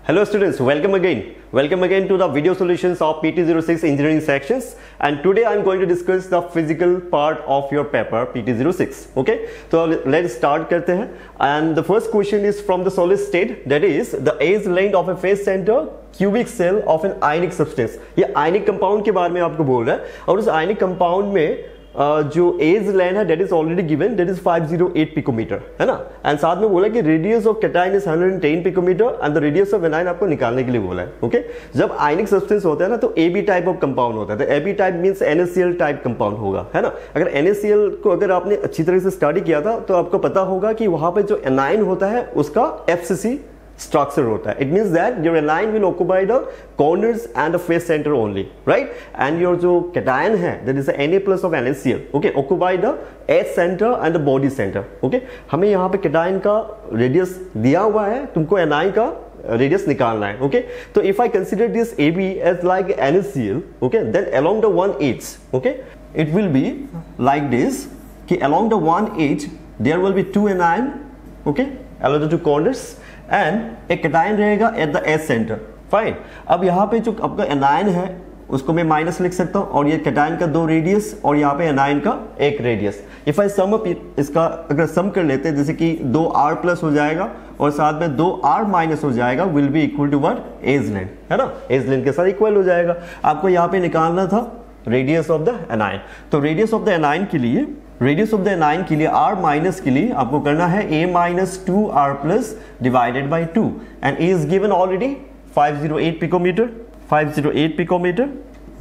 Hello students, welcome again to the video solutions of PT06 engineering sections, and today I am going to discuss the physical part of your paper PT06. Okay, so let's start करते हैं. And the first question is from the solid state, that is the age length of a face center cubic cell of an ionic substance. ये ionic compound के बारे में आपको बोल रहा है, और उस ionic compound में जो एज लेंथ है that is already given, that is 508 picometer, है ना. एंड साथ में बोला कि radius of cation is 110 picometer and the radius of anion आपको निकालने के लिए बोला है. ओके, जब आयनिक सब्सटेंस होता है ना तो एबी टाइप ऑफ कंपाउंड होता है. तो AB type means NaCl type compound होगा, है ना. अगर NaCl को अगर आपने अच्छी तरह से स्टडी किया था तो आपको पता होगा कि वहां पे जो एनायन होता है उसका FCC structure होता है. It means that your anion will occupy the corners and the face center only, right? And your जो cation है, that is the Na plus of NaCl, okay, occupy the H center and the body center, okay? हमें यहाँ पे cation का radius दिया हुआ है, तुमको anion का radius निकालना है, okay? तो if I consider this AB as like NaCl, okay, then along the one edge, okay, it will be like this, कि along the one edge there will be two anion, okay, along the two corners. And एक cation रहेगा at the H centre. Fine. अब यहाँ पे जो आपका anion है उसको मैं माइनस लिख सकता हूँ, और ये कैटायन का 2 रेडियस और यहाँ पे एनायन का 1 radius. If I sum up इसका अगर सम कर लेते हैं, जैसे कि 2r प्लस हो जाएगा और साथ में 2r माइनस हो जाएगा, will be equal to what? Edge length, है ना. एज लेंथ के साथ इक्वल हो जाएगा. आपको यहाँ पे निकालना था रेडियस ऑफ द एनायन. तो रेडियस ऑफ द एनायन के लिए r माइनस के लिए आपको करना है a minus 2r plus divided by 2, and a is given already 508 picometer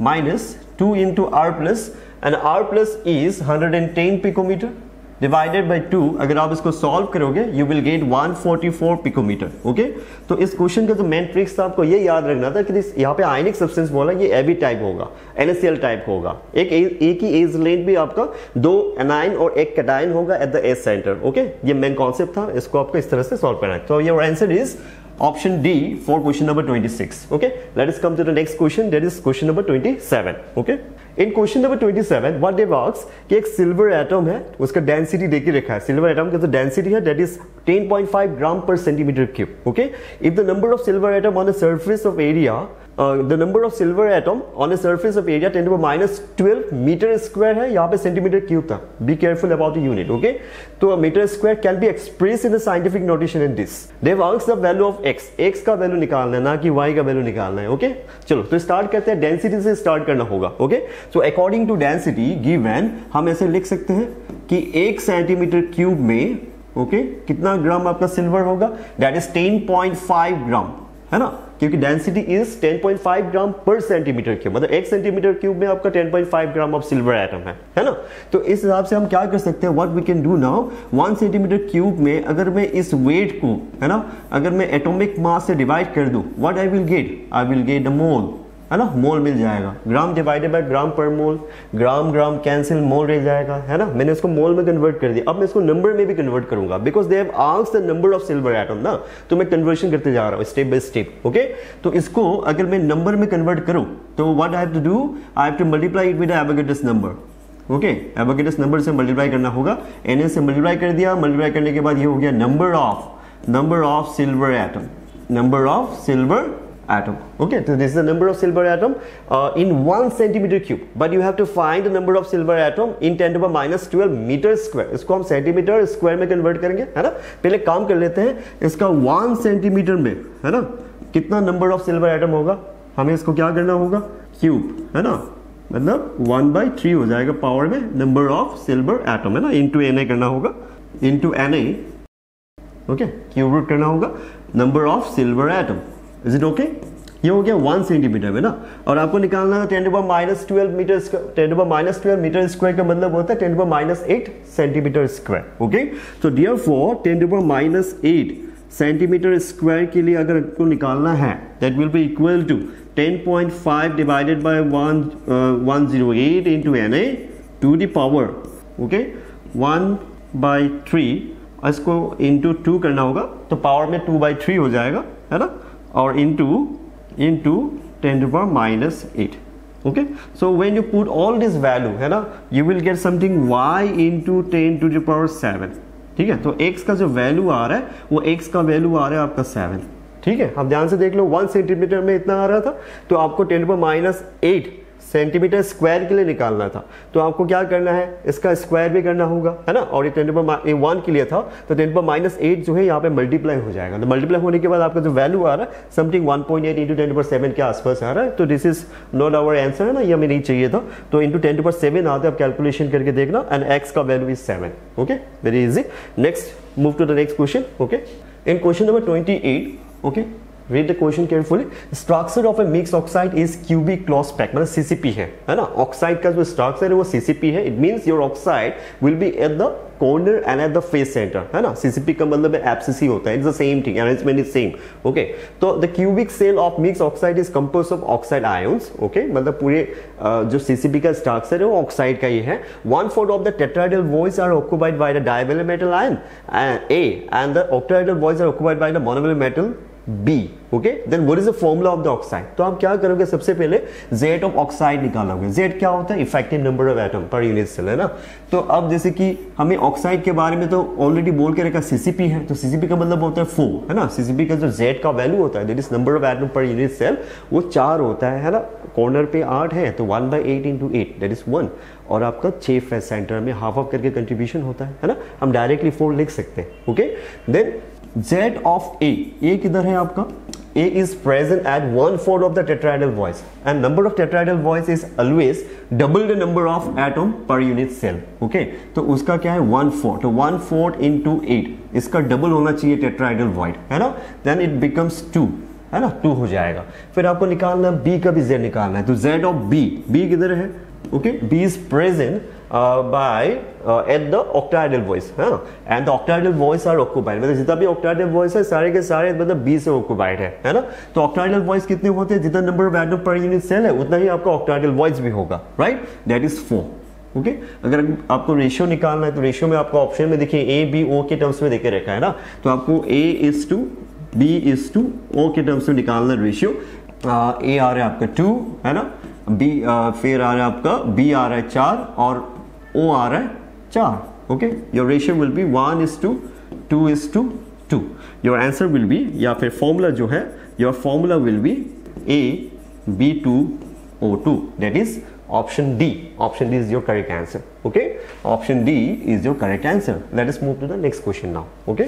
minus 2 into r plus, and r plus is 110 picometer divided by 2. अगर आप इसको सॉल्व करोगे you will get 144 picometer. Okay, तो इस क्वेश्चन का जो मेन ट्रिक्स था आपको ये याद रखना था कि यहाँ पे आयनिक सब्सटेंस बोला ये एबी टाइप होगा, NaCl टाइप होगा. एक ही एज लेंथ भी आपका 2 एनायन और 1 कैटायन होगा at the edge center. Okay, ये मेन कॉन्सेप्ट था, इसको आपको इस तरह से सॉल्व करना है. तो your answer is option D for question number 26. Okay, let us come to the next question, that is question number 27. Okay, in question number 27 what they ask कि एक सिल्वर एटम है, उसका डेंसिटी देके रखा है. सिल्वर एटम का जो density है that is 10.5 ग्राम पर centimetre cube. Okay, if the number of silver atom on a surface of area the number of silver atom on a surface of area 10 to the minus 12 metre square है, यहाँ पे centimetre cube था. Be careful about the unit. Okay, तो metre square can be express in the scientific notation in this. They ask the value of x का value निकालना है, ना कि y का वैल्यू निकालना है. ओके, चलो तो स्टार्ट करते हैं. डेंसिटी से स्टार्ट करना होगा. Okay, so according to density given हम ऐसे लिख सकते हैं कि 1 सेंटीमीटर क्यूब में ओके कितना ग्राम आपका सिल्वर होगा? दैट इज 10.5 ग्राम, है ना, क्योंकि डेंसिटी इज 10.5 ग्राम पर सेंटीमीटर क्यूब, मतलब 1 सेंटीमीटर क्यूब में आपका 10.5 ग्राम ऑफ सिल्वर एटम है ना. तो इस हिसाब से हम क्या कर सकते हैं, what we can do now, 1 centimetre cube में अगर मैं इस वेट को, है ना, अगर मैं एटॉमिक मास से डिवाइड कर दूं, what I will get the mole, है ना, मोल मिल जाएगा. ग्राम डिवाइडेड बाय ग्राम पर मोल, ग्राम कैंसिल, मोल रह जाएगा, है ना. मैंने इसको मोल में कन्वर्ट कर दिया. अब मैं इसको नंबर में भी कन्वर्ट करूंगा because they have asked the number of silver atom ना, तो मैं कन्वर्शन करते जा रहा हूं स्टेप बाय स्टेप. ओके, तो इसको अगर मैं नंबर में कन्वर्ट करूं तो what I have to do, I have to multiply it with Avogadro's number. Okay, Avogadro's number से मल्टीप्लाई करना होगा. Na से मल्टीप्लाई कर दिया, मल्टीप्लाई करने के बाद ये हो गया number of silver atom, number of silver atom. Okay, so this is the number of silver atom in 1 centimeter cube, but you have to find the number of silver atom in 10 to the minus 12 meter square. इसको हम centimetre square में convert करेंगे, है ना. पहले काम कर लेते हैं इसका 1 सेंटीमीटर में, है ना, कितना नंबर ऑफ सिल्वर एटम होगा. हमें इसको क्या करना होगा, क्यूब, है ना, मतलब 1/3 हो जाएगा पावर में नंबर ऑफ सिल्वर एटम, है ना, इंटू Na करना होगा, into Na. Okay, cube root करना होगा number of silver atom. Is it okay? ये हो गया 1 सेंटीमीटर में ना, और आपको निकालना है 10 to the minus 12 metre square. 10 to the minus 12 metre square का मतलब होता है 10 to the minus 8 centimetre square. Okay, तो therefore 10 to the minus 8 centimetre square के लिए अगर आपको निकालना है, that will be equal to 10.5 divided by 108 into Na to the power, okay, 1/3. इसको इंटू 2 करना होगा तो पावर में 2/3 हो जाएगा, है ना, और into 10 to the minus 8. Okay, so when you put all this value, है ना, you will get something y into 10 to the power 7. ठीक है, तो x का जो वैल्यू आ रहा है वो x का वैल्यू आ रहा है आपका 7. ठीक है, आप ध्यान से देख लो 1 सेंटीमीटर में इतना आ रहा था, तो आपको 10⁻⁸ सेंटीमीटर स्क्वायर के लिए निकालना था। तो आपको क्या करना है, इसका स्क्वायर भी करना होगा, है ना। और ये 10⁻1 के लिए था, तो 10⁻8 जो है यहाँ पे मल्टीप्लाई हो जाएगा। तो मल्टीप्लाई होने के बाद आपका जो वैल्यू आ रहा है समथिंग 1.8 इंटू 10⁻7 के आसपास आ रहा है। तो this is not our answer, है ना, ये हमें नहीं चाहिए था। तो इंटू 10⁻7 आता है, आप कैलकुलेशन करके देखना, एंड एक्स का value is 7। Okay, very easy. Next, move to the next question. Okay, in question number 28, okay, read the question carefully. Structure of a mixed oxide is cubic close pack, मतलब CCP है ना। Oxide का जो structure है वो CCP है। It means your oxide will be at the corner and at the face center, है ना। CCP का मतलब है एब्सिसी होता है, it's the same thing, arrangement is same, okay। तो the cubic cell of mixed oxide is composed of oxide ions, okay, मतलब पूरे जो CCP का स्ट्रक्चर है वो ऑक्साइड का ही है। 1/4 of the tetrahedral voids are occupied by the divalent metal ion A and the octahedral voids are occupied by the monovalent metal B, okay, then what is the formula of the oxide? तो आप क्या करोगे, सबसे पहले Z of oxide निकालोगे। Z क्या होता है, effective number of atom per unit cell, है ना। तो अब जैसे कि हमें ऑक्साइड के बारे में तो ऑलरेडी बोल के रखा CCP है, तो CCP का मतलब होता है 4, है ना। CCP का जो Z का वैल्यू होता है, that is number of atom per unit cell, वो 4 होता है ना। कॉर्नर पे 8 है, तो 1/8 इंटू 8 दैट इज 1, और आपका 6 फेस सेंटर में हाफ ऑफ करके कंट्रीब्यूशन होता है ना। हम डायरेक्टली 4 लिख सकते हैं, okay. Then Z of A, A किधर है आपका, A is present at 1/4 of the tetrahedral voids and number of tetrahedral voids is always double the number of atom per unit cell, okay। तो उसका क्या है 1/4, तो 1/4 into 8, इसका double होना चाहिए tetrahedral void, है ना। then it becomes 2, है ना, 2 हो जाएगा। फिर आपको निकालना B का भी Z निकालना है, तो Z of B, B किधर है, okay. B is present by at the octahedral voids, है ना, and the octahedral voids are occupied, मतलब जितना भी octahedral voids है सारे के सारे मतलब B से occupied है ना। तो octahedral voids कितने होते हैं, जितना number of atom per unit cell है उतना ही आपका octahedral voids भी होगा, राइट, दैट इज 4, ओके। अगर आपको रेशियो निकालना है तो रेशियो में आपका ऑप्शन में देखिए A B O के टर्म्स में देके रखा है ना, तो आपको A:B:O के टर्म्स में निकालना रेशियो। A आ रहा है आपका 2, है ना, B फिर आ रहा है आपका B आ रहा है 4 और O आ रहा है 4, okay. Your ratio will be 1:2:2। Your answer will be, या फिर फॉर्मूला जो है, your formula will be AB2O2, that is option D. Option D is your correct answer, okay. Option D is your correct answer. Let us move to the next question now, okay.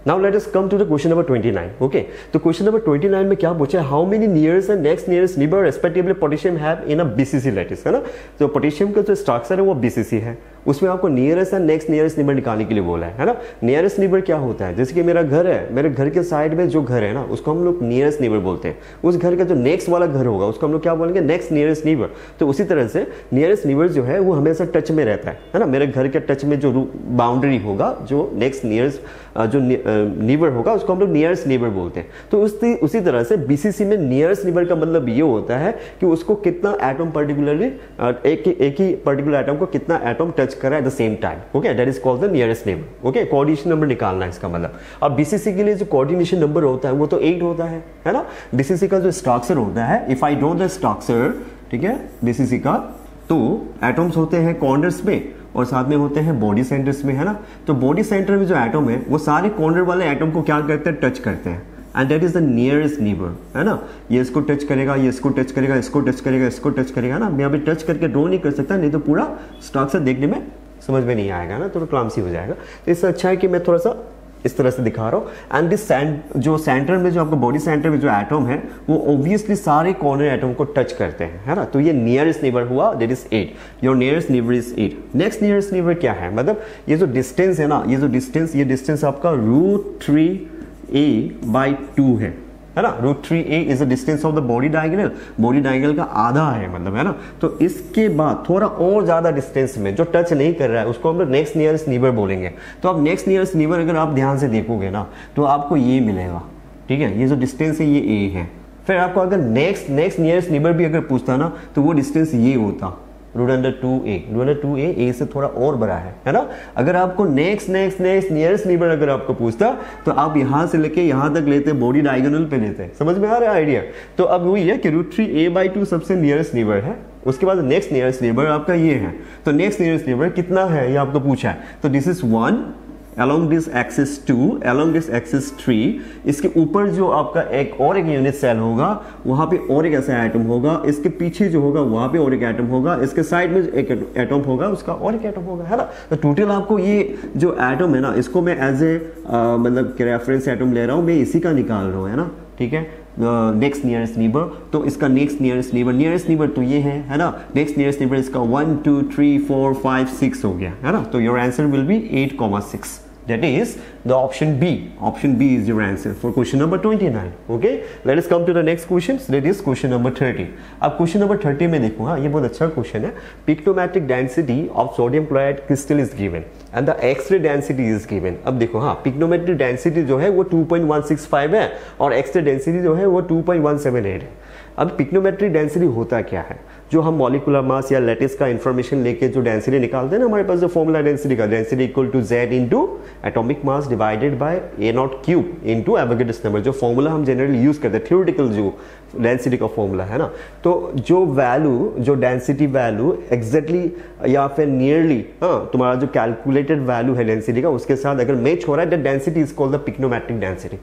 Now let us come to the question number 29. Okay, तो question number 29 में क्या पूछा है, how many nearest and next nearest neighbor respectively potassium have in a BCC lattice, है ना। तो potassium का जो स्ट्रक्चर है वो BCC है, उसमें आपको nearest and next nearest neighbour निकालने के लिए बोला है ना। नियरेस्ट नेबर क्या होता है, जैसे कि मेरा घर है, मेरे घर के साइड में जो घर है ना उसको हम लोग नियरेस्ट नेबर बोलते हैं। उस घर का जो नेक्स्ट वाला घर होगा उसको हम लोग क्या बोलेंगे, नेक्स्ट नियरेस्ट नेबर। तो उसी तरह से नियरेस्ट नेबर जो है वो हमेशा टच में रहता है ना। मेरे घर के टच में जो बाउंड्री होगा, जो नेक्स्ट नियरेस्ट जो नेबर होगा उसको हम लोग नियरेस्ट नेबर बोलते हैं। तो उसी तरह से बीसीसी में नियरेस्ट नेबर का मतलब ये होता है कि उसको कितना एटम पर्टिकुलरली एक ही पर्टिकुलर एटम को कितना एटम टच कर रहा है at the same time, okay, that is called the nearest neighbour, okay. Coordination number निकालना है इसका मतलब। अब बीसीसी के लिए जो कोऑर्डिनेशन नंबर होता है वो तो 8 होता है ना। बीसीसी का जो स्ट्रक्चर होता है, if I draw the structure, ठीक है, बीसीसी का, तो एटम्स होते हैं कॉर्नर्स में और साथ में होते हैं बॉडी सेंटर्स में, है ना। तो बॉडी सेंटर में जो एटम है वो सारे कॉर्नर वाले एटम को क्या करते हैं, टच करते हैं, and that is the nearest neighbour, है ना। ये इसको टच करेगा, ये इसको टच करेगा, इसको टच करेगा, इसको टच करेगा ना। मैं यहाँ पे टच करके ड्रॉ नहीं कर सकता, नहीं तो पूरा स्ट्रक्चर देखने में समझ में नहीं आएगा ना, थोड़ा क्लामसी हो जाएगा। तो इससे अच्छा है कि मैं थोड़ा सा इस तरह से दिखा रहा हूँ। एंड दिस जो सेंटर में जो आपका बॉडी सेंटर में जो एटम है वो ऑब्वियसली सारे कॉर्नर एटम को टच करते हैं, है ना। तो ये नियरेस्ट नेबर हुआ, that is 8। Your nearest neighbour is 8। Next nearest neighbour क्या है, मतलब ये जो डिस्टेंस है ना, ये जो डिस्टेंस, ये डिस्टेंस आपका √3a/2 है ना। √3a is the distance of the body diagonal. Body diagonal का आधा है मतलब, है ना। तो इसके बाद थोड़ा और ज्यादा डिस्टेंस में जो टच नहीं कर रहा है उसको हम लोग नेक्स्ट नियरेस्ट नेबर बोलेंगे। तो अब नेक्स्ट नियरेस्ट नेबर अगर आप ध्यान से देखोगे ना तो आपको ये मिलेगा, ठीक है। ये जो डिस्टेंस है ये a है। फिर आपको अगर नेक्स्ट नियरेस्ट नेबर भी अगर पूछता ना तो वो डिस्टेंस ये होता, √2a। √2a a से थोड़ा और बड़ा है ना। अगर आपको नेक्स्ट नियरेस्ट नेबर अगर आपको पूछता तो आप यहां से लेके यहां तक लेते, बॉडी डायगोनल पे लेते। समझ में आ रहा है आइडिया। तो अब वही है कि √3a/2 सबसे नियरेस्ट नेबर है। उसके बाद नेक्स्ट नियरेस्ट नेबर आपका ये है। तो नेक्स्ट नियरेस्ट नेबर कितना है ये आपको पूछा है। तो this is 1 along this axis 2, along this axis 3, इसके ऊपर जो आपका एक और एक यूनिट सेल होगा, वहां पे और एक ऐसा एटम होगा, इसके पीछे जो होगा वहां पे और एक एटम होगा, इसके साइड में एक एटम होगा, उसका और एक एटम होगा, है ना। तो टोटल आपको ये जो एटम है ना, इसको मैं एज ए मतलब रेफरेंस एटम ले रहा हूं, मैं इसी का निकाल रहा हूं, है ना, ठीक है। नेक्स्ट नियरेस्ट नीबर, तो इसका नेक्स्ट नियरेस्ट नीबर तो ये है ना। नेक्स्ट नियरेस्ट नीबर इसका 1 2 3 4 5 6 हो गया, है ना। तो your answer will B 8,6. That is the option B. Option B is your answer for question number 29. Okay, let us come to the next question. That is question number 30. अब question number 30 में देखो, हाँ, ये बहुत अच्छा question है. Pictomatric density of sodium chloride crystal is given and the X-ray density is given. अब देखो, हाँ, पिक्टोमेट्रिक डेंसिटी जो है वो 2.165 है और एक्सरे डेंसिटी जो है वो 2.178 है. अब पिक्टोमेट्रिक डेंसिटी होता क्या है? जो हम मॉलिकुलर मास या लैटिस का इंफॉर्मेशन लेके जो डेंसिटी निकालते हैं ना, हमारे पास जो फॉर्मूला डेंसिटी का, density equal to Z into atomic mass divided by A0 cube into Avogadro's number, जो फॉर्मूला हम जनरली यूज करते हैं, थ्योरेटिकल जो डेंसिटी का फॉर्मूला है ना. तो जो वैल्यू, जो डेंसिटी वैल्यू एग्जैक्टली या फिर नियरली, हाँ, तुम्हारा जो कैलकुलेटेड वैल्यू है डेंसिटी का, उसके साथ अगर मैच हो रहा है, that density is called the pycnometric density.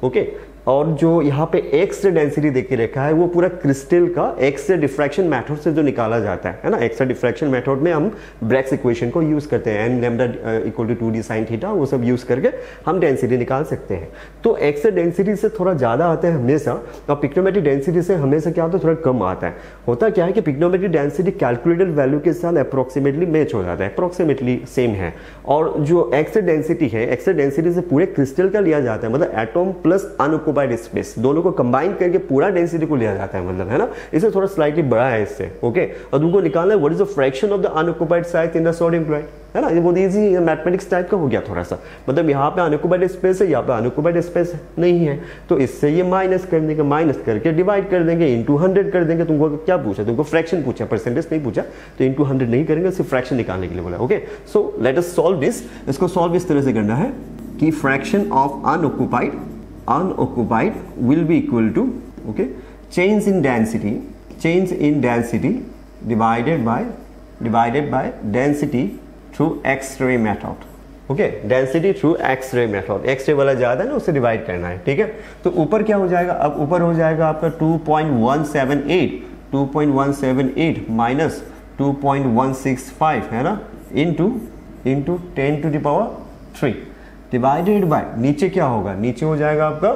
Okay, और जो यहाँ पे एक्स-रे डेंसिटी देख के रखा है, वो पूरा क्रिस्टल का एक्स-रे डिफ्रैक्शन मेथड से जो निकाला जाता है ना. एक्स-रे डिफ्रैक्शन मेथड में हम ब्रैग्स इक्वेशन को यूज करते हैं, n lambda equal to 2d sin theta, वो सब यूज करके हम डेंसिटी निकाल सकते हैं. तो एक्स-रे डेंसिटी से थोड़ा ज्यादा आता है हमेशा, और पिक्टोमेट्रिक डेंसिटी से हमेशा क्या होता है, थोड़ा कम आता है. होता क्या है कि पिक्टोमेट्रिक डेंसिटी कैलकुलेटेड वैल्यू के साथ अप्रोक्सीमेटली मैच हो जाता है, अप्रोक्सीमेटली सेम है. और जो एक्स-रे डेंसिटी है, एक्स-रे डेंसिटी से पूरे क्रिस्टल का लिया जाता है, मतलब एटॉम प्लस अनऑक्युपाइड स्पेस दोनों को कंबाइन करके पूरा डेंसिटी को लिया जाता है, मतलब, है ना. इसे थोड़ा स्लाइटली बड़ा है इससे. ओके, और तुमको निकालना है what is the fraction of the unoccupied size in the sodium chloride, है ना. ये बहुत इजी मैथमेटिक्स टाइप का हो गया थोड़ा सा, मतलब यहाँ पे अनऑक्युपाइड स्पेस है, यहाँ पे अनऑक्युपाइड स्पेस नहीं है, तो इससे ये माइनस कर देंगे, माइनस करके डिवाइड कर देंगे, इंटू 100 कर देंगे. तुमको क्या पूछा, तुमको फ्रैक्शन पूछा, परसेंटेज नहीं पूछा, तो इंटू 100 नहीं करेंगे, सिर्फ फ्रैक्शन निकालने के लिए बोला. Okay, so let us solve this. इसको सॉल्व इस तरह से करना है कि fraction of unoccupied will be equal to, okay, change in density divided by density through X-ray method. Okay, density through X-ray method. X-ray वाला ज्यादा है ना, उससे डिवाइड करना है, ठीक है. तो ऊपर क्या हो जाएगा, अब ऊपर हो जाएगा आपका 2.178 माइनस 2.165, है ना, into 10 to the power 3 divided by, नीचे क्या होगा, नीचे हो जाएगा आपका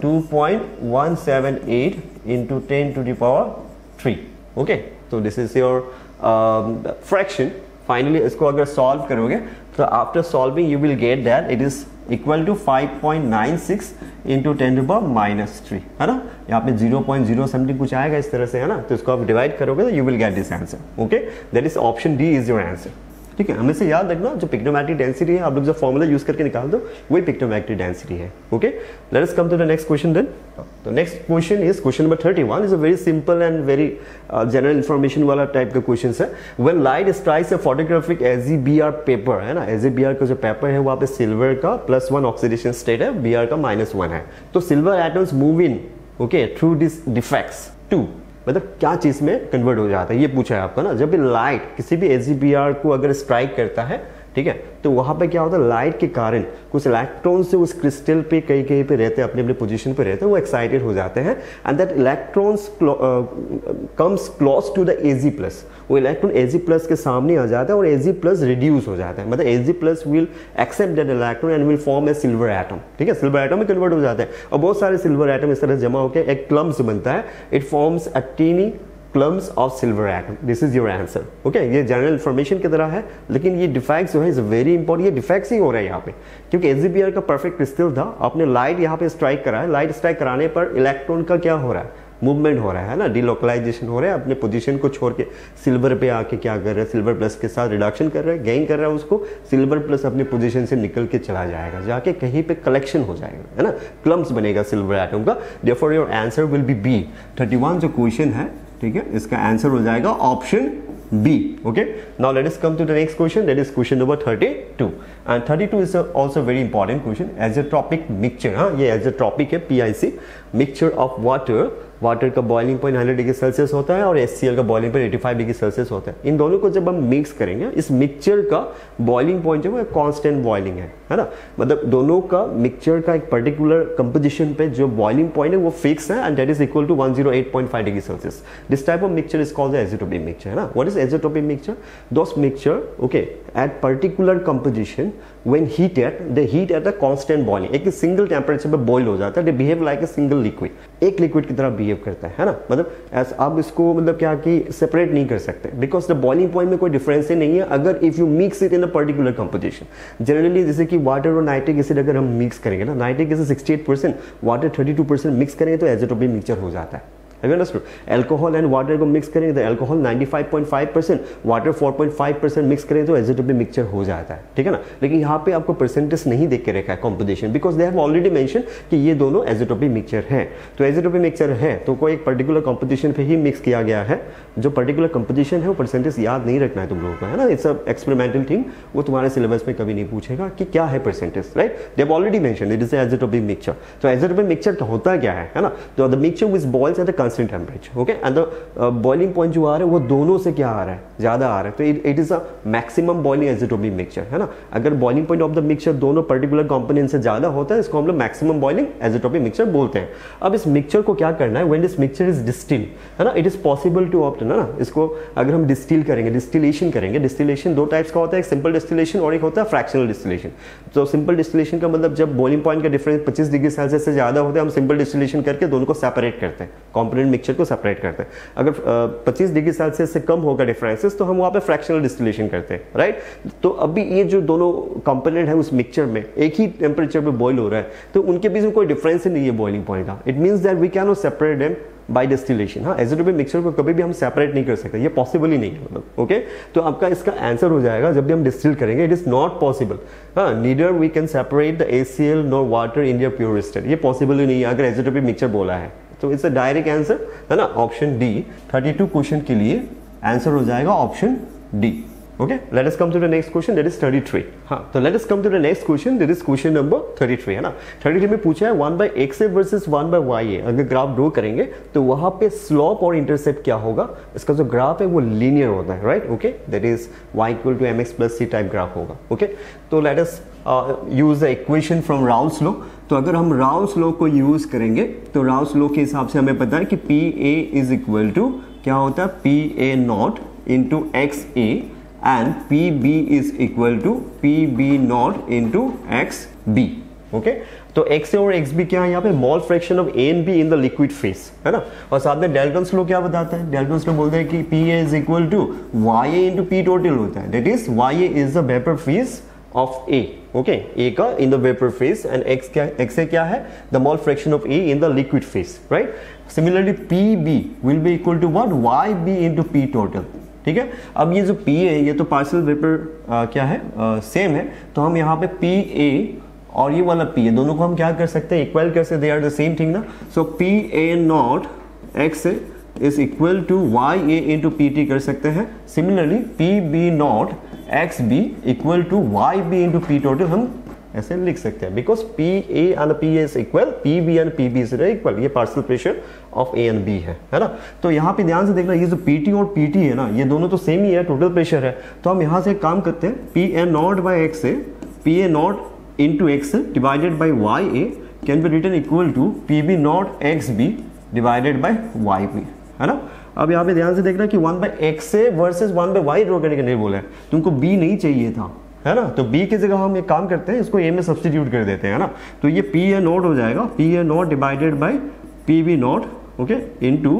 2.178 into 10 to the power 3. Okay, तो this is your fraction. Finally इसको अगर सॉल्व करोगे तो after solving you will get that it is equal to 5.96 into 10 to the power minus 3, है ना. यहाँ पे 0.0 समथिंग कुछ आएगा इस तरह से, है ना. तो इसको आप डिवाइड करोगे तो you will get this answer. Okay, that is option D is your answer. ठीक है, हमेशा याद रखना, जो पिक्टोमेट्रिक डेंसिटी है आप लोग जो फॉर्मूला यूज करके निकाल दो, वही पिक्टोमेट्रिक डेंसिटी है. Okay, let us come to the next question then. तो next question is question number 31. Is a very simple and very general information वाला टाइप का क्वेश्चन है. When light strikes a photographic AgBr paper, है ना, AgBr का जो paper है वहां पे सिल्वर का +1 ऑक्सीडेशन स्टेट है, Br का -1 है. तो silver atoms move in, okay, through this defects to, मतलब क्या चीज में कन्वर्ट हो जाता है, ये पूछा है आपको ना. जब भी लाइट किसी भी AgBr को अगर स्ट्राइक करता है, ठीक है, तो वहां पे क्या होता है, लाइट के कारण कुछ इलेक्ट्रॉन से उस क्रिस्टल पे कहीं कहीं पे रहते हैं, अपने अपने पोजीशन पे रहते हैं, वो एक्साइटेड हो जाते हैं, and that electrons comes close to the Ag+. वो इलेक्ट्रॉन Ag+ के सामने आ जाता है और Ag+ रिड्यूस हो जाता है, मतलब Ag+ will accept that electron and will form a silver atom. ठीक है, सिल्वर एटम में कन्वर्ट हो जाता है, और बहुत सारे सिल्वर एटम इस तरह जमा होकर एक क्लम्स बनता है. It forms a tiny clumps of silver atom. This is your answer. Okay, ये जनरल इंफॉर्मेशन की तरह है, लेकिन ये डिफेक्ट्स जो है इज वेरी इंपॉर्टेंट. ये डिफेक्ट्स ही हो रहा है यहाँ पे, क्योंकि AgBr का परफेक्ट क्रिस्टल था, आपने लाइट यहाँ पे स्ट्राइक करा है, लाइट स्ट्राइक कराने पर इलेक्ट्रॉन का क्या हो रहा है, मूवमेंट हो रहा है ना, डिलोकलाइजेशन हो रहा है, अपने पोजीशन को छोड़ के सिल्वर पे आके क्या कर रहा है, सिल्वर प्लस के साथ रिडक्शन कर रहा है, गेन कर रहा है उसको, सिल्वर प्लस अपनी पोजीशन से निकल के चला जाएगा, जाके कहीं पे कलेक्शन हो जाएगा, है ना, क्लम्स बनेगा सिल्वर एटम का. Therefore your answer will be B. 31 जो क्वेश्चन है, ठीक है, इसका आंसर हो जाएगा option B. Okay, now let us come to the next question, that is question number 32. And 32 is also very important question. Azeotropic mixture, हाँ, ये azeotropic है, PIC, mixture of water water का बॉइलिंग पॉइंट 100 डिग्री सेल्सियस होता है और HCl का boiling point 85 degree Celsius होता है। इन दोनों को जब हम मिक्स करेंगे, इस मिक्सचर का बॉइलिंग पॉइंट जो है कांस्टेंट बॉइलिंग है ना, मतलब दोनों का मिक्सचर का एक पर्टिकुलर कंपोजिशन पे जो बॉइलिंग पॉइंट है वो फिक्स है and that is equal to 108.5 degree Celsius. This type of mixture is called the azeotropic mixture, है ना। What is azeotropic mixture? Those mixture, okay, at particular composition when heated, they heat at a constant boiling, एक single temperature पे boil हो जाता है, they behave like a single liquid, एक liquid की तरह बिहेव करता है ना। मतलब आप इसको मतलब क्या कि सेपरेट नहीं कर सकते बिकॉज द बॉइलिंग पॉइंट में कोई डिफरेंस ही नहीं है अगर if you mix it in a particular composition. Generally जैसे कि वाटर और नाइट्रिक एसिड अगर हम मिक्स करेंगे ना, नाइट्रिक एसिड 68%, वाटर 32% मिक्स करेंगे तो एज़ोट्रोपिक मिक्सचर हो जाता है। Have you understood? Alcohol and water को मिक्स करेंगे तो अल्कोहल 95.5%, वाटर 4.5% मिक्स करेंगे तो एज़ोट्रोपिक मिक्सचर हो जाता है, ठीक है ना। लेकिन यहाँ पे आपको परसेंटेज नहीं देख के रखा है composition, because they have already mention कि ये दोनों एज़ोट्रोपिक मिक्सचर है। तो एज़ोट्रोपिक मिक्सचर है तो कोई एक पर्टिकुलर कॉम्पोजिशन पे ही मिक्स किया गया है, जो पर्टिकुलर कॉम्पोजिशन है वो परसेंटेज याद नहीं रखना है तुम लोगों को, है ना। इट्स अ एक्सपेरिमेंटल थिंग, वो तुम्हारे सिलेबस में कभी नहीं पूछेगा कि क्या है percentage, right. They have already mention it is azeotropic mixture. तो एज़ोट्रोपिक मिक्सचर होता क्या है ना, तो the mixture which boils at a constant temperature, okay, and the boiling point जो आ रहा है वो दोनों से क्या आ रहा है, ज्यादा आ रहा है, तो it is a maximum boiling azeotropic mixture, है ना। अगर boiling point of the mixture दोनों पर्टिकुलर कंपोनेंट से ज्यादा होता है इसको हम लोग मैक्सिमम बॉइलिंग एज़ोट्रोपिक मिक्सचर बोलते हैं। अब इस मिक्सचर को क्या करना है, when this mixture is distilled, है ना, it is possible to obtain, है ना। इसको अगर हम डिस्टिल करेंगे, डिस्टिलेशन करेंगे, डिस्टिलेशन दो टाइप्स का होता है, एक सिंपल डिस्टिलेशन और एक होता है फ्रैक्शनल डिस्टिलेशन। तो सिंपल डिस्टिलेशन का मतलब जब बॉइलिंग पॉइंट का डिफरेंस 25 डिग्री सेल्सियस से ज्यादा होता है, हम सिंपल डिस्टिलेशन करके दोनों को सेपरेट करते हैं, कॉम्पोनेंट मिक्सचर को सेपरेट करते हैं। अगर 25 डिग्री सेल्सियस से कम होगा डिफरेंसेस तो हम वहां पे फ्रैक्शनल डिस्टिलेशन करते हैं, राइट। तो अभी ये जो दोनों कंपोनेंट है उस मिक्सचर में एक ही टेम्परेचर पे बॉइल हो रहा है, तो उनके बीच में कोई डिफरेंस ही नहीं है बॉइलिंग पॉइंट का। It means that we can not separate them by distillation. हाँ, एज़ोट्रोपिक मिक्सचर को कभी भी हम सेपरेट नहीं कर सकते, ये पॉसिबल ही नहीं है, मतलब ओके। तो आपका इसका आंसर हो जाएगा जब भी हम डिस्टिल करेंगे, इट इज नॉट पॉसिबल। हाँ, neither we can separate the HCl nor water in their pure state, ये पॉसिबल ही नहीं है अगर एज़ोट्रोपिक मिक्सचर बोला है। तो इट्स अ डायरेक्ट आंसर, है ना, ऑप्शन डी। 32 क्वेश्चन के लिए आंसर हो जाएगा option D. Okay, let us come to the next question, that is 33. हाँ, तो let us come to the next question, that is question number 33, है ना। 33 में पूछा है 1/xa versus 1/ya, अगर ग्राफ ड्रॉ करेंगे तो वहां पे स्लोप और इंटरसेप्ट क्या होगा, इसका जो ग्राफ है वो लीनियर होता है, right, okay, that is y = mx + c type graph होगा, ओके। तो let us use the equation from Raoult's law। तो अगर हम Raoult's law को यूज करेंगे तो Raoult's law के हिसाब से हमें पता है कि PA इज इक्वल टू क्या होता है, PA0 into XA and PB is equal to PB0 into XB, okay. तो XA और XB क्या है यहाँ पे, mole fraction of A and B in the liquid phase, है ना। और साथ में डाल्टन्स लॉ क्या बताता है, डाल्टन्स लॉ बोलता है कि PA is equal to YA into P total होता है, that is YA is the vapor phase of A, okay, A का in the vapor phase and XA क्या है, the mole fraction of A in the liquid phase, right। Similarly PB will be equal to what, YB into P total, ठीक है। अब ये जो P है ये तो पार्शियल वेपर क्या है, सेम है, तो हम यहाँ पे PA और ये वाला P है, दोनों को हम क्या कर सकते हैं, इक्वल कर सकते, they are the same thing ना। So PA0 XA is equal to YA into PT कर सकते हैं। Similarly PB0 XB equal to YB into P total हम ऐसे लिख सकते हैं, because PA and PA is equal, PB and PB is equal, ये partial pressure of A and B है ना। तो यहाँ पे ध्यान से देखना, ये जो PT और PT है ना, ये दोनों तो सेम ही है, टोटल प्रेशर है। तो हम यहाँ से काम करते हैं, PA0/XA, PA0 into XA divided by YA can be written equal to PB0XB divided by YB, है ना। अब यहाँ पे ध्यान से देखना कि 1/XA वर्सेस 1/Y ड्रॉ करने के लिए बोला है, तुमको B नहीं चाहिए था, है ना। तो B की जगह हम एक काम करते हैं, इसको A में सब्स्टिट्यूट कर देते हैं, है ना। तो ये PA0 हो जाएगा, PA0 divided by PB0, okay, into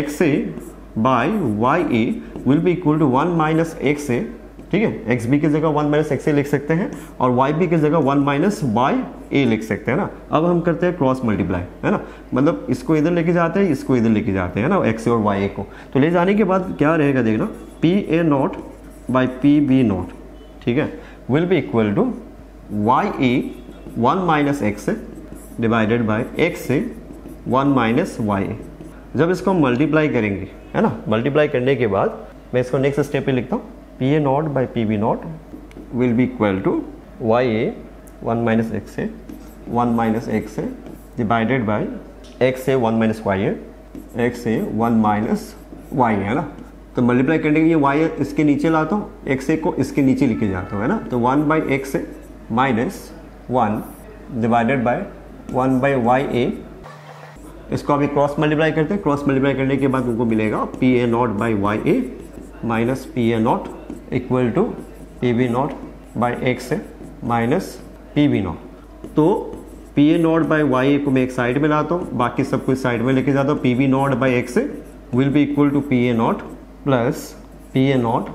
XA by YA will be equal to 1 - XA, ठीक है। XB की जगह 1 - XA लिख सकते हैं और YB की जगह 1 - YA लिख सकते हैं ना। अब हम करते हैं क्रॉस मल्टीप्लाई, है ना, मतलब इसको इधर लेके जाते हैं, इसको इधर लेके जाते हैं ना, XA और YA को। तो ले जाने के बाद क्या रहेगा देखना, PA0 बाई PB0, ठीक है, will be equal to YA 1 - XA divided by XA 1 - YA। जब इसको हम मल्टीप्लाई करेंगे, है ना, मल्टीप्लाई करने के बाद मैं इसको नेक्स्ट स्टेप पे लिखता हूँ, PA0 by PB0 will be equal to YA 1 - XA 1 - XA divided by XA 1 - YA X A 1 minus Y है ना। तो मल्टीप्लाई करने के लिए वाई इसके नीचे लाता हूँ, एक्स ए को इसके नीचे लेके जाता हूँ है ना। तो 1 by X A minus 1 divided by 1 by Y A. इसको अभी क्रॉस मल्टीप्लाई करते हैं। क्रॉस मल्टीप्लाई करने के बाद उनको मिलेगा P A not by Y A minus P A not equal to P B not by X A minus P B not. तो P A not by Y A को मैं एक साइड में लाता हूँ, बाकी सब कुछ साइड में लेके जाता हूँ। P B not by X A will be equal to P A not plus P A not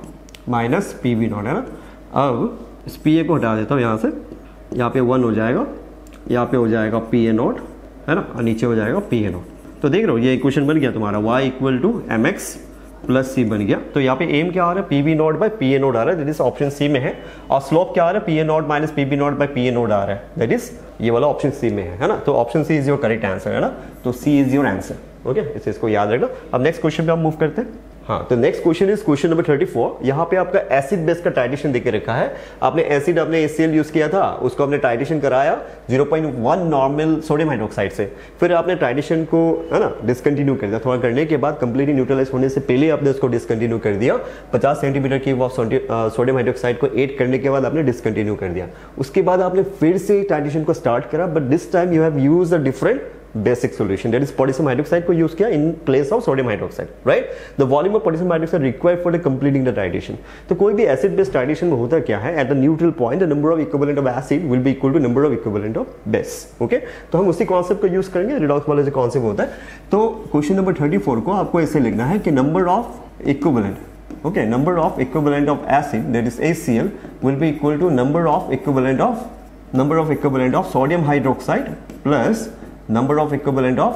minus P B not है ना। अब इस पी ए को हटा देता हूँ यहाँ से, यहाँ पे 1 हो जाएगा, यहाँ पे हो जाएगा पी ए नॉट है ना, और नीचे हो जाएगा पी ए नॉट। तो देख रहे हो ये इक्वेशन बन गया तुम्हारा y equal to M X plus C बन गया। तो यहाँ पे एम क्या आ रहा है, P B not by P A not आ रहा है, दैट इज ऑप्शन सी में है। और स्लोप क्या आ रहा है, P A not minus P B not by P A not आ रहा है, दैट इज ये वाला ऑप्शन सी में है ना। तो option C is your correct answer है ना। तो C is your answer. Okay, इस इसको याद रखना। अब नेक्स्ट क्वेश्चन पे हम मूव करते हैं। हाँ, तो next question is question number 34। यहाँ पे आपका एसिड बेस का टाइट्रेशन देके रखा है। आपने एसिड आपने HCl यूज किया था, उसको आपने टाइट्रेशन कराया 0.1 नॉर्मल सोडियम हाइड्रोक्साइड से, फिर आपने टाइट्रेशन को है ना डिसकंटिन्यू कर दिया। थोड़ा करने के बाद कंप्लीटली न्यूट्रलाइज होने से पहले आपने उसको डिसकंटिन्यू कर दिया। 50 centimetre cube of sodium hydroxide को ऐड करने के बाद आपने डिसकंटिन्यू कर दिया। उसके बाद आपने फिर से टाइट्रेशन को स्टार्ट करा, but this time you have used a different basic solution, that is potassium hydroxide को यूज किया in place of sodium hydroxide, right? The volume of potassium hydroxide required for the completing the titration. तो कोई भी acid base titration में होता क्या है, at the neutral point the number of equivalent of acid will be equal to number of equivalent of base. Okay? तो हम उसी कॉन्सेप्ट को यूज करेंगे, रिडॉक्स वाला जो कॉन्सेप्ट होता है। तो क्वेश्चन नंबर 34 को आपको ऐसे लिखना है कि number of equivalent, okay, number of equivalent of acid, that is HCl, will be equal to number of equivalent of sodium hydroxide plus number of equivalent of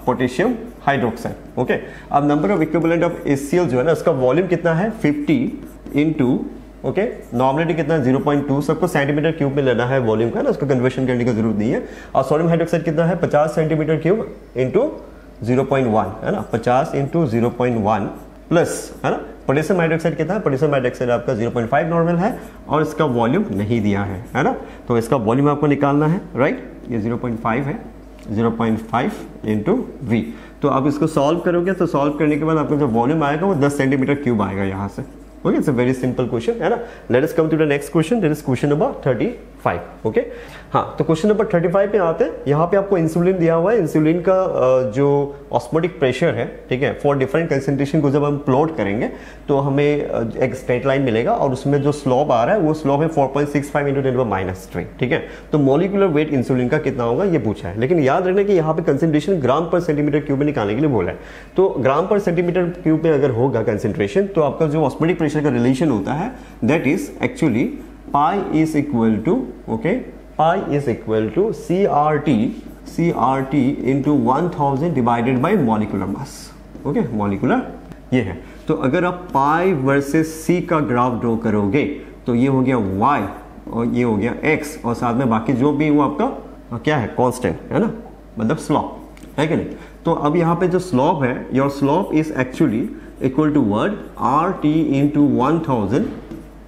potassium hydroxide. Okay, अब number of equivalent of HCl जो है ना, उसका volume कितना है 50 into okay normality कितना है 0.2, सबको सेंटीमीटर क्यूब में लेना है वॉल्यूम का ना, उसको कन्वर्शन करने की जरूरत नहीं है। और सोडियम हाइड्रोक्साइड कितना है 50 सेंटीमीटर क्यूब इंटू 0.1 है ना, 50 इंटू 0.1 प्लस है ना। पोटेशियम हाइड्रोक्साइड कितना है, पोटेशियम हाइड्रोक्साइड आपका 0.5 नॉर्मल है और इसका वॉल्यूम नहीं दिया है ना। तो इसका वॉल्यूम आपको निकालना है, राइट। ये 0.5 है, 0.5 इंटू वी। तो आप इसको सॉल्व करोगे तो सॉल्व करने के बाद आपका जो वॉल्यूम आएगा वो 10 सेंटीमीटर क्यूब आएगा यहाँ से। Okay, it's a very simple question है ना। Let us come to the next question, that is question number 35। Okay, हाँ, तो क्वेश्चन नंबर 35 पे आते हैं। यहाँ पे आपको इंसुलिन दिया हुआ है। इंसुलिन का जो ऑस्मोटिक प्रेशर है, ठीक है, फॉर डिफरेंट कंसेंट्रेशन को जब हम प्लॉट करेंगे तो हमें एक स्ट्रेट लाइन मिलेगा और उसमें जो स्लोप आ रहा है वो स्लोप है 4.65 इंटू 10⁻3, ठीक है। तो मोलिकुलर वेट इंसुलिन का कितना होगा ये पूछा है, लेकिन याद रखना कि यहाँ पे कंसेंट्रेशन ग्राम पर सेंटीमीटर क्यूब में निकालने के लिए बोला है। तो ग्राम पर सेंटीमीटर क्यूब में अगर होगा कंसेंट्रेशन, तो आपका जो ऑस्मोटिक प्रेशर का रिलेशन होता है that is actually pi is equal to okay, pi is equal to CRT into 1000 divided by molecular mass. okay, molecular ये है। तो अगर आप pi वर्सेस C का ग्राफ ड्रॉ करोगे तो ये हो गया y और ये हो गया x और साथ में बाकी जो भी वो आपका क्या है कांस्टेंट है ना, मतलब स्लोप है कि नहीं। तो अब यहाँ पे जो स्लोप है, your slope is actually equal to word RT into 1000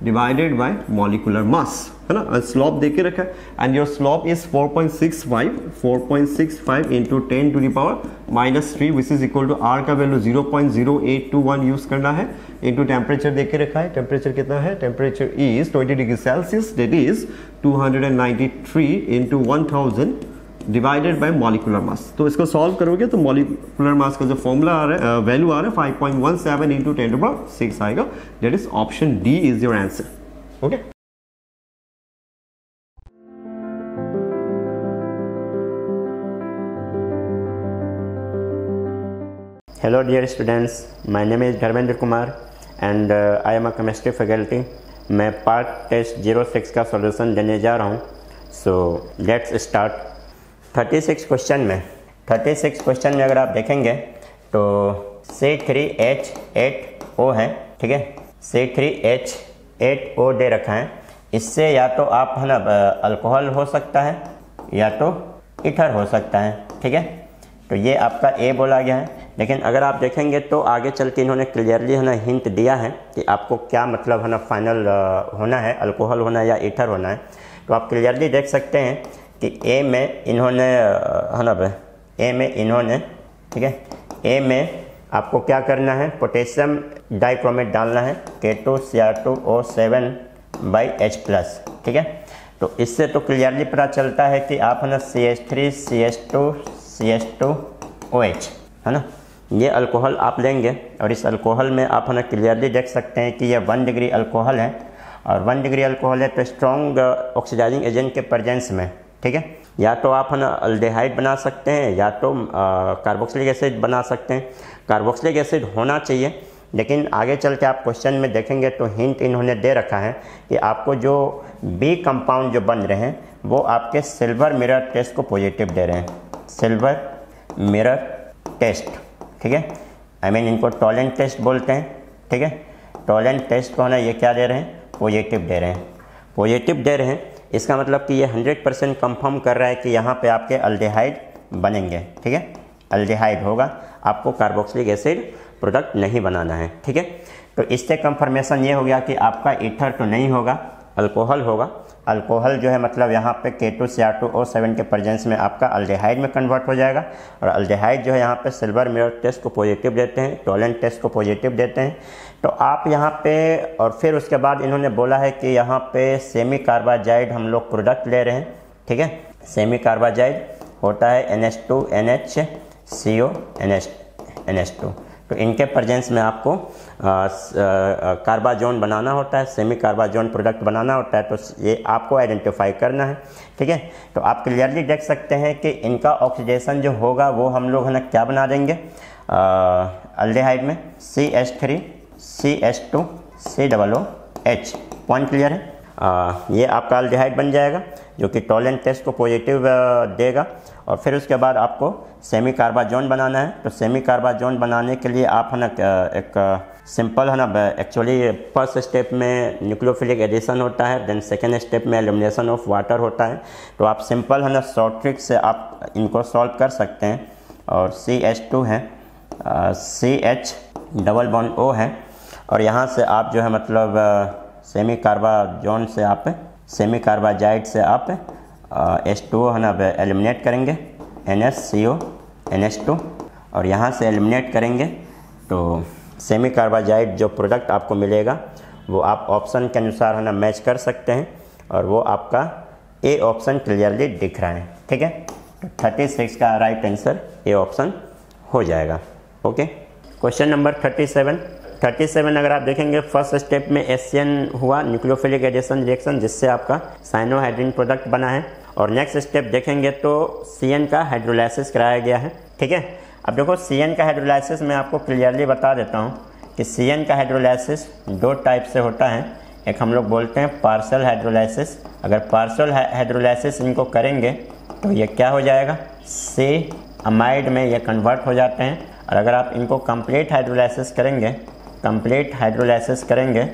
divided by molecular mass है ना। स्लोप देके रखा है and your slope is 4.65 into 10⁻³ which is equal to R का वैल्यू 0.0821 यूज करना है इंटू टेम्परेचर देके रखा है। टेम्परेचर कितना है, temperature is 20 degree Celsius, that is 293 into 1000 divided by molecular मास। तो इसको सॉल्व करोगे तो मॉलिकुलर मास का जो फॉर्मूला आ रहा है, वैल्यू आ रहा है 5.17 इंटू 10⁻6 आएगा, that is option D is your answer. Okay, Hello dear students, my name is Dharmendra Kumar and I am a chemistry faculty. मैं पार्ट टेस्ट 06 का सॉल्यूशन देने जा रहा हूँ। So let's start. 36 क्वेश्चन में अगर आप देखेंगे तो C3H8O है, ठीक है, C3H8O दे रखा है। इससे या तो आप है ना अल्कोहल हो सकता है या तो ईथर हो सकता है, ठीक है। तो ये आपका ए बोला गया है, लेकिन अगर आप देखेंगे तो आगे चल के इन्होंने क्लियरली है ना हिंट दिया है कि आपको क्या मतलब है ना फाइनल होना है, अल्कोहल होना है या ईथर होना है। तो आप क्लियरली देख सकते हैं कि ए में इन्होंने ठीक है। ए में आपको क्या करना है, पोटेशियम डाइक्रोमेट डालना है K2Cr2O7/H+, ठीक है। तो इससे तो क्लियरली पता चलता है कि आप है ना CH3CH2CH2OH है ना, ये अल्कोहल आप लेंगे और इस अल्कोहल में आप है ना क्लियरली देख सकते हैं कि ये 1 डिग्री अल्कोहल है और 1 डिग्री अल्कोहल है तो स्ट्रॉन्ग ऑक्सीडाइजिंग एजेंट के प्रेजेंस में, ठीक है। या तो आप है ना अल्डेहाइड बना सकते हैं या तो कार्बोक्सिलिक एसिड बना सकते हैं। कार्बोक्सिलिक एसिड होना चाहिए, लेकिन आगे चल के आप क्वेश्चन में देखेंगे तो हिंट इन्होंने दे रखा है कि आपको जो बी कंपाउंड जो बन रहे हैं वो आपके सिल्वर मिरर टेस्ट को पॉजिटिव दे रहे हैं, सिल्वर मिरर टेस्ट, ठीक है। आई मीन इनको टॉलेंट टेस्ट बोलते हैं, ठीक है। टॉलेंट टेस्ट को है ना ये क्या दे रहे हैं, पॉजिटिव दे रहे हैं, पॉजिटिव दे रहे हैं। इसका मतलब कि ये 100% कंफर्म कर रहा है कि यहाँ पे आपके अल्डेहाइड बनेंगे, ठीक है, अल्डेहाइड होगा, आपको कार्बोक्सिलिक एसिड प्रोडक्ट नहीं बनाना है, ठीक है। तो इससे कंफर्मेशन ये हो गया कि आपका ईथर तो नहीं होगा, अल्कोहल होगा। अल्कोहल जो है मतलब यहाँ पे K2Cr2O7 के प्रेजेंस में आपका अल्डेहाइड में कन्वर्ट हो जाएगा और अल्डेहाइड जो है यहाँ पे सिल्वर मिरर टेस्ट को पॉजिटिव देते हैं, टॉलेंट टेस्ट को पॉजिटिव देते हैं। तो आप यहाँ पे और फिर उसके बाद इन्होंने बोला है कि यहाँ पे सेमी कार्बाजाइड हम लोग प्रोडक्ट ले रहे हैं, ठीक है। सेमी कार्बाजाइड होता है NH2NHCO NH2, तो इनके प्रेजेंस में आपको कार्बाजोन बनाना होता है, सेमी कार्बाजोन प्रोडक्ट बनाना होता है। तो ये आपको आइडेंटिफाई करना है, ठीक है। तो आप क्लियरली देख सकते हैं कि इनका ऑक्सीडेशन जो होगा वो हम लोग है ना क्या बना देंगे, अल्डेहाइड में CH3CH2COOH, पॉइंट क्लियर है। ये आपका अल्डेहाइड बन जाएगा जो कि टॉलेंट टेस्ट को पॉजिटिव देगा और फिर उसके बाद आपको सेमी कार्बाजोन बनाना है। तो सेमी कार्बाजोन बनाने के लिए आप है ना एक सिंपल है ना, एक्चुअली फर्स्ट स्टेप में न्यूक्लियोफिलिक एडिशन होता है, देन सेकेंड स्टेप में एलिमिनेशन ऑफ वाटर होता है। तो आप सिंपल है ना शॉर्ट ट्रिक से आप इनको सॉल्व कर सकते हैं। और CH2 है, CH डबल बॉन्ड O है और यहाँ से आप जो है मतलब सेमी कार्बाजोन से आप सेमी कार्बाजाइड से आप H2O है ना एलिमिनेट करेंगे, NHCO NH2 और यहाँ से एलिमिनेट करेंगे तो सेमी कार्बाजाइड जो प्रोडक्ट आपको मिलेगा वो आप ऑप्शन के अनुसार है ना मैच कर सकते हैं और वो आपका ए ऑप्शन क्लियरली दिख रहा है, ठीक है। तो 36 का राइट आंसर ए ऑप्शन हो जाएगा। ओके, क्वेश्चन नंबर 37 अगर आप देखेंगे फर्स्ट स्टेप में एससीएन हुआ, न्यूक्लियोफिलिक एडिशन रिएक्शन, जिससे आपका साइनोहाइड्रिन प्रोडक्ट बना है। और नेक्स्ट स्टेप देखेंगे तो सीएन का हाइड्रोलाइसिस कराया गया है, ठीक है। अब देखो सीएन का हाइड्रोलाइसिस मैं आपको क्लियरली बता देता हूँ कि सीएन का हाइड्रोलाइसिस दो टाइप से होता है। एक हम लोग बोलते हैं पार्शियल हाइड्रोलाइसिस। अगर पार्शियल हाइड्रोलाइसिस इनको करेंगे तो ये क्या हो जाएगा, सी अमाइड में ये कन्वर्ट हो जाते हैं। और अगर आप इनको कंप्लीट हाइड्रोलाइसिस करेंगे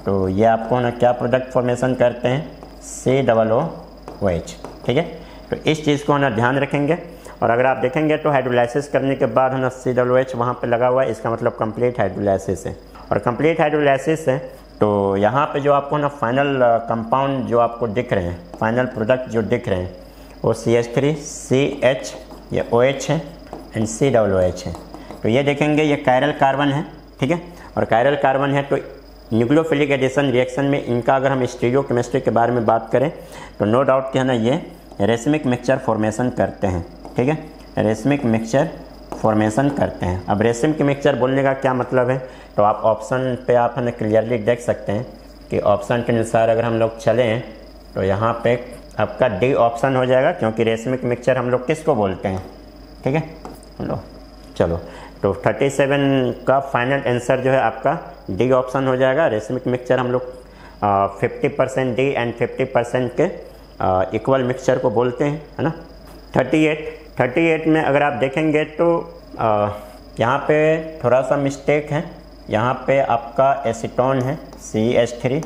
तो ये आपको ना क्या प्रोडक्ट फॉर्मेशन करते हैं, COOH, ठीक है। तो इस चीज़ को ना ध्यान रखेंगे। और अगर आप देखेंगे तो हाइड्रोलाइसिस करने के बाद है ना COOH वहाँ पे लगा हुआ है, इसका मतलब कंप्लीट हाइड्रोलाइसिस है। और कंप्लीट हाइड्रोलाइसिस है तो यहाँ पे जो आपको ना फाइनल कंपाउंड जो आपको दिख रहे हैं, फाइनल प्रोडक्ट जो दिख रहे हैं वो CH3 CH ये OH है एंड COOH है। तो ये देखेंगे ये कायरल कार्बन है, ठीक है। और कायरल कार्बन है तो न्यूक्लियोफिलिक एडिशन रिएक्शन में इनका अगर हम स्टीरियोकेमिस्ट्री के बारे में बात करें तो नो डाउट क्या है ना ये रेसमिक मिक्सचर फॉर्मेशन करते हैं, ठीक है। रेसमिक मिक्सचर फॉर्मेशन करते हैं। अब रेसमिक मिक्सचर बोलने का क्या मतलब है, तो आप ऑप्शन पे आप हमें क्लियरली देख सकते हैं कि ऑप्शन के अनुसार अगर हम लोग चलें तो यहाँ पे आपका डी ऑप्शन हो जाएगा, क्योंकि रेसमिक मिक्सचर हम लोग किसको बोलते हैं, ठीक है। लो चलो, तो 37 का फाइनल आंसर जो है आपका डी ऑप्शन हो जाएगा। रेसमिक मिक्सचर हम लोग 50% डी एंड 50% के इक्वल मिक्सचर को बोलते हैं, है ना। 38 में अगर आप देखेंगे तो यहाँ पे थोड़ा सा मिस्टेक है। यहाँ पे आपका एसीटोन है CH3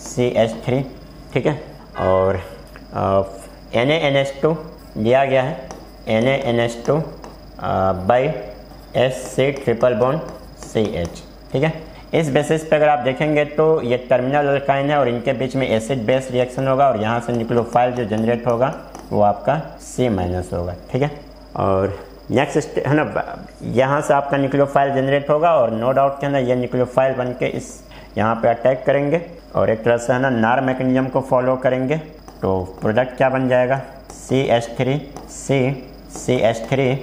CH3 ठीक है। और NaNH2 दिया गया है, NaNH2 by SC triple bond CH, ठीक है। इस बेसिस पे अगर आप देखेंगे तो ये टर्मिनल अल्काइन है और इनके बीच में एसिड बेस रिएक्शन होगा और यहाँ से न्यूक्लियोफाइल जो जनरेट होगा वो आपका C- होगा, ठीक है। और नेक्स्ट है ना, यहाँ से आपका न्यूक्लियोफाइल जनरेट होगा और नो डाउट है ना ये न्यूक्लियोफाइल बन के इस यहाँ पे अटैक करेंगे और एक तरह से है ना नार मैकेनिज्म को फॉलो करेंगे। तो प्रोडक्ट क्या बन जाएगा, CH3 CH3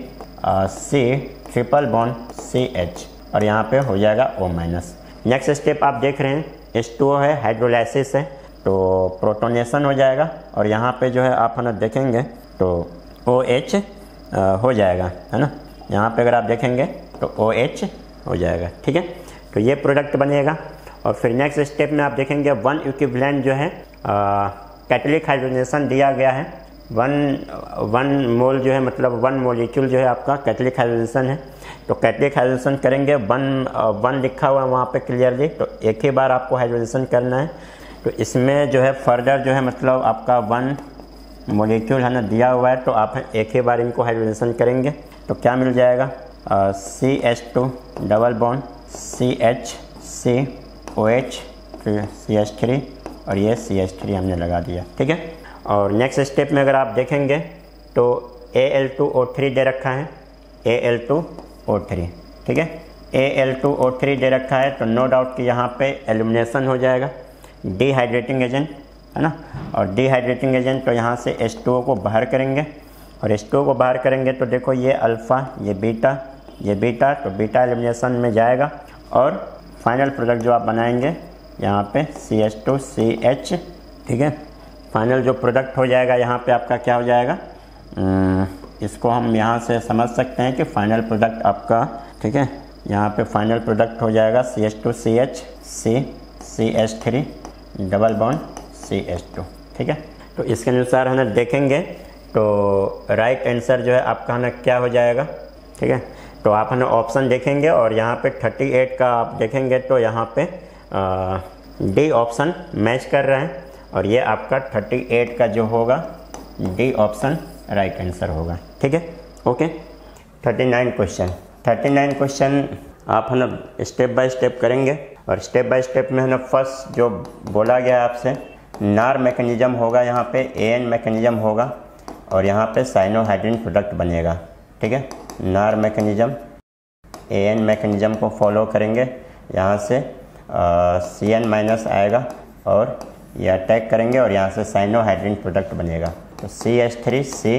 C triple bond CH और यहाँ पे हो जाएगा O-। नेक्स्ट स्टेप आप देख रहे हैं H2O है, हाइड्रोलाइसिस है, तो प्रोटोनेशन हो जाएगा और यहाँ पे जो है आप है ना देखेंगे तो OH हो जाएगा, है ना। यहाँ पे अगर आप देखेंगे तो OH हो जाएगा, ठीक है। तो ये प्रोडक्ट बनेगा और फिर नेक्स्ट स्टेप में आप देखेंगे 1 इक्विवेलेंट जो है कैटलिक हाइड्रोजनेशन दिया गया है, 1 मोल जो है मतलब 1 मॉलिक्यूल जो है आपका कैटलिक हाइड्रोजनेशन है। तो कैटलिक हाइड्रोजनेशन करेंगे 1 लिखा हुआ है वहाँ पे क्लियरली, तो एक ही बार आपको हाइड्रोजनेशन करना है। तो इसमें जो है फर्दर जो है मतलब आपका 1 मॉलिक्यूल है ना दिया हुआ है, तो आप एक ही बार इनको हाइड्रोजनेशन करेंगे तो क्या मिल जाएगा, CH2 double bond CH C OH CH3 और ये CH3 हमने लगा दिया, ठीक है। और नेक्स्ट स्टेप में अगर आप देखेंगे तो Al2O3 दे रखा है, Al2O3, ठीक है। Al2O3 दे रखा है तो नो डाउट कि यहाँ पे एल्यूमिनेशन हो जाएगा, डिहाइड्रेटिंग एजेंट है ना। और डिहाइड्रेटिंग एजेंट तो यहाँ से H2O को बाहर करेंगे और H2O को बाहर करेंगे तो देखो ये अल्फ़ा ये बीटा तो बीटा एलिमिनेशन में जाएगा और फाइनल प्रोडक्ट जो आप बनाएंगे यहाँ पे CH2CH, ठीक है। फाइनल जो प्रोडक्ट हो जाएगा यहाँ पे आपका क्या हो जाएगा, इसको हम यहाँ से समझ सकते हैं कि फाइनल प्रोडक्ट आपका, ठीक है, यहाँ पे फाइनल प्रोडक्ट हो जाएगा CH2CH CH3 double bond CH2, ठीक है। तो इसके अनुसार है ना देखेंगे तो राइट आंसर जो है आपका है ना क्या हो जाएगा, ठीक है। तो आप है ना ऑप्शन देखेंगे और यहाँ पे 38 का आप देखेंगे तो यहाँ पे डी ऑप्शन मैच कर रहे हैं और ये आपका 38 का जो होगा डी ऑप्शन राइट आंसर होगा, ठीक है। ओके 39 क्वेश्चन आप है ना स्टेप बाय स्टेप करेंगे और स्टेप बाय स्टेप में है ना फर्स्ट जो बोला गया आपसे नार मैकेनिज्म होगा, यहाँ पे AN मैकेनिज्म होगा और यहाँ पे साइनोहाइड्रिन प्रोडक्ट बनेगा, ठीक है। नार मैकेनिज्म AN मैकेनिज्म को फॉलो करेंगे, यहाँ से CN माइनस आएगा और ये अटैक करेंगे और यहाँ से साइनोहाइड्रिन प्रोडक्ट बनेगा तो CH3 C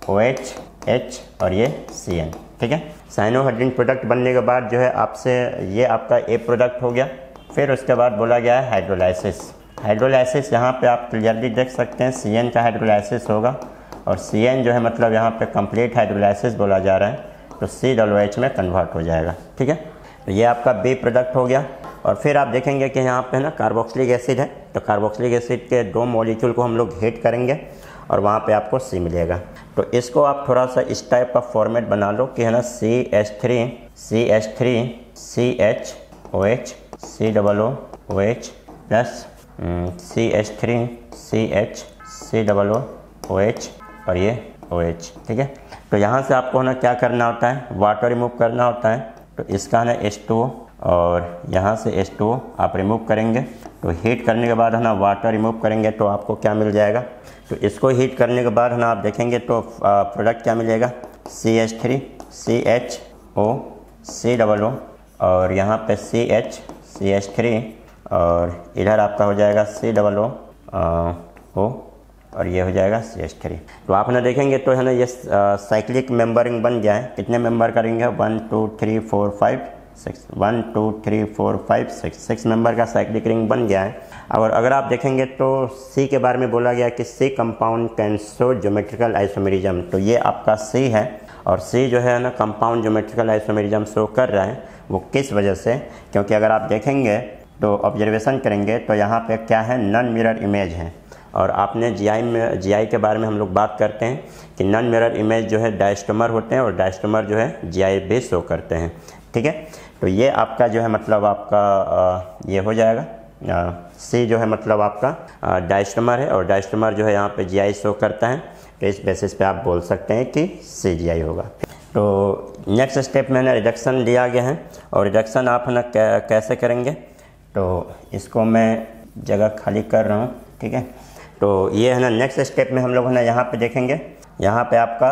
OH H और ये CN, ठीक है। साइनोहाइड्रिन प्रोडक्ट बनने के बाद जो है आपसे ये आपका A प्रोडक्ट हो गया। फिर उसके बाद बोला गया है हाइड्रोलाइसिस यहाँ पे आप क्लियरली देख सकते हैं CN का हाइड्रोलाइसिस होगा और CN जो है मतलब यहाँ पे कंप्लीट हाइड्रोलाइसिस बोला जा रहा है तो COOH में कन्वर्ट हो जाएगा, ठीक है। तो ये आपका B प्रोडक्ट हो गया और फिर आप देखेंगे कि यहाँ पे ना कार्बोक्सिलिक एसिड है तो कार्बोक्सिलिक एसिड के 2 मॉलिक्यूल को हम लोग हीट करेंगे और वहाँ पे आपको C मिलेगा। तो इसको आप थोड़ा सा इस टाइप का फॉर्मेट बना लो कि है ना CH3 CHOH COOH plus CH3 COOH और ये OH, ठीक है। तो यहाँ से आपको ना क्या करना होता है, वाटर रिमूव करना होता है। तो इसका है ना H2O और यहाँ से H2O आप रिमूव करेंगे तो हीट करने के बाद है ना वाटर रिमूव करेंगे तो आपको क्या मिल जाएगा। तो इसको हीट करने के बाद है ना आप देखेंगे तो प्रोडक्ट क्या मिलेगा, CH3 CHO COO और यहाँ पे CH3 और इधर आपका हो जाएगा COO और ये हो जाएगा CH3। तो आप ना देखेंगे तो है ना ये साइक्लिक मेंबरिंग बन गया है। कितने मेंबर करेंगे, 1 2 3 4 5 6 1 2 3 4 5 6 मेंबर का साइक्लिक रिंग बन गया है। और अगर आप देखेंगे तो C के बारे में बोला गया कि C compound can show geometrical isomerism, तो ये आपका C है और C जो है ना कंपाउंड ज्योमेट्रिकल आइसोमेरिज्म शो कर रहा है। वो किस वजह से, क्योंकि अगर आप देखेंगे तो ऑब्जर्वेशन करेंगे तो यहाँ पे क्या है, नॉन मिरर इमेज है। और आपने GI के बारे में हम लोग बात करते हैं कि नॉन मिरर इमेज जो है डायस्टोमर होते हैं और डायस्टोमर जो है GI भी शो करते हैं, ठीक है। तो ये आपका जो है मतलब आपका ये हो जाएगा C जो है मतलब आपका डायस्टोमर है और डायस्टोमर जो है यहाँ पे GI शो करता है। तो इस बेसिस पे आप बोल सकते हैं कि CGI होगा। तो नेक्स्ट स्टेप में ना रिडक्शन दिया गया है और रिडक्शन आप है ना कैसे करेंगे, तो इसको मैं जगह खाली कर रहा हूँ, ठीक है। तो ये है ना नेक्स्ट स्टेप में हम लोग है ना यहाँ पे देखेंगे, यहाँ पे आपका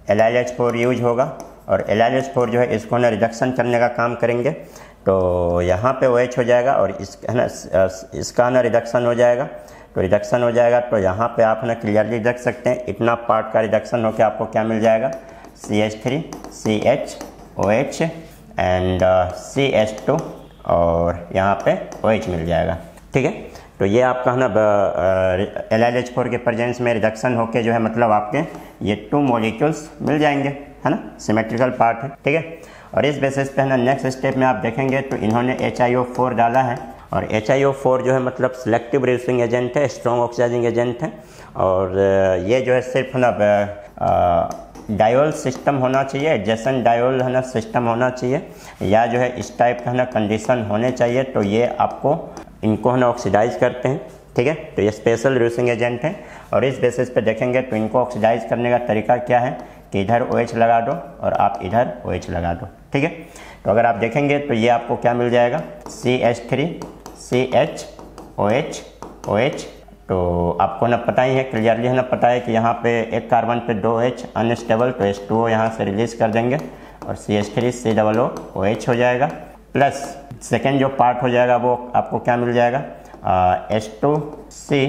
LiH4 यूज होगा और LiH4 जो है इसको ना रिडक्शन करने का काम करेंगे। तो यहाँ पे OH हो जाएगा और इस है ना इसका ना रिडक्शन हो जाएगा। तो रिडक्शन हो जाएगा तो यहाँ पे आप ना क्लियरली देख सकते हैं इतना पार्ट का रिडक्शन होकर आपको क्या मिल जाएगा, CH3 CH OH and CH2 और यहाँ पे OH मिल जाएगा। ठीक है, तो ये आपका है ना LiH4 के प्रेजेंस में रिडक्शन होके जो है मतलब आपके ये 2 मॉलिक्यूल्स मिल जाएंगे, है ना, सिमेट्रिकल पार्ट है। ठीक है, और इस बेसिस पे है ना नेक्स्ट स्टेप में आप देखेंगे तो इन्होंने HiO4 डाला है और HiO4 जो है मतलब सिलेक्टिव रिड्यूसिंग एजेंट है, स्ट्रॉन्ग ऑक्सीडाइजिंग एजेंट है और ये जो है सिर्फ ना डायोल सिस्टम होना चाहिए, एडजेसेंट डायोल है ना सिस्टम होना चाहिए या जो है इस टाइप का है ना कंडीशन होने चाहिए। तो ये आपको इनको है ना ऑक्सीडाइज करते हैं। ठीक है, तो ये स्पेशल रिड्यूसिंग एजेंट है और इस बेसिस पे देखेंगे तो इनको ऑक्सीडाइज करने का तरीका क्या है कि इधर OH लगा दो और आप इधर OH लगा दो। ठीक है, तो अगर आप देखेंगे तो ये आपको क्या मिल जाएगा, CH3 CH OH OH। तो आपको ना पता ही है, क्लियरली है ना पता है कि यहाँ पे एक कार्बन पे 2 H अनस्टेबल, तो H2O यहाँ से रिलीज कर देंगे और CH3 COO OH हो जाएगा। प्लस सेकेंड जो पार्ट हो जाएगा वो आपको क्या मिल जाएगा, H2C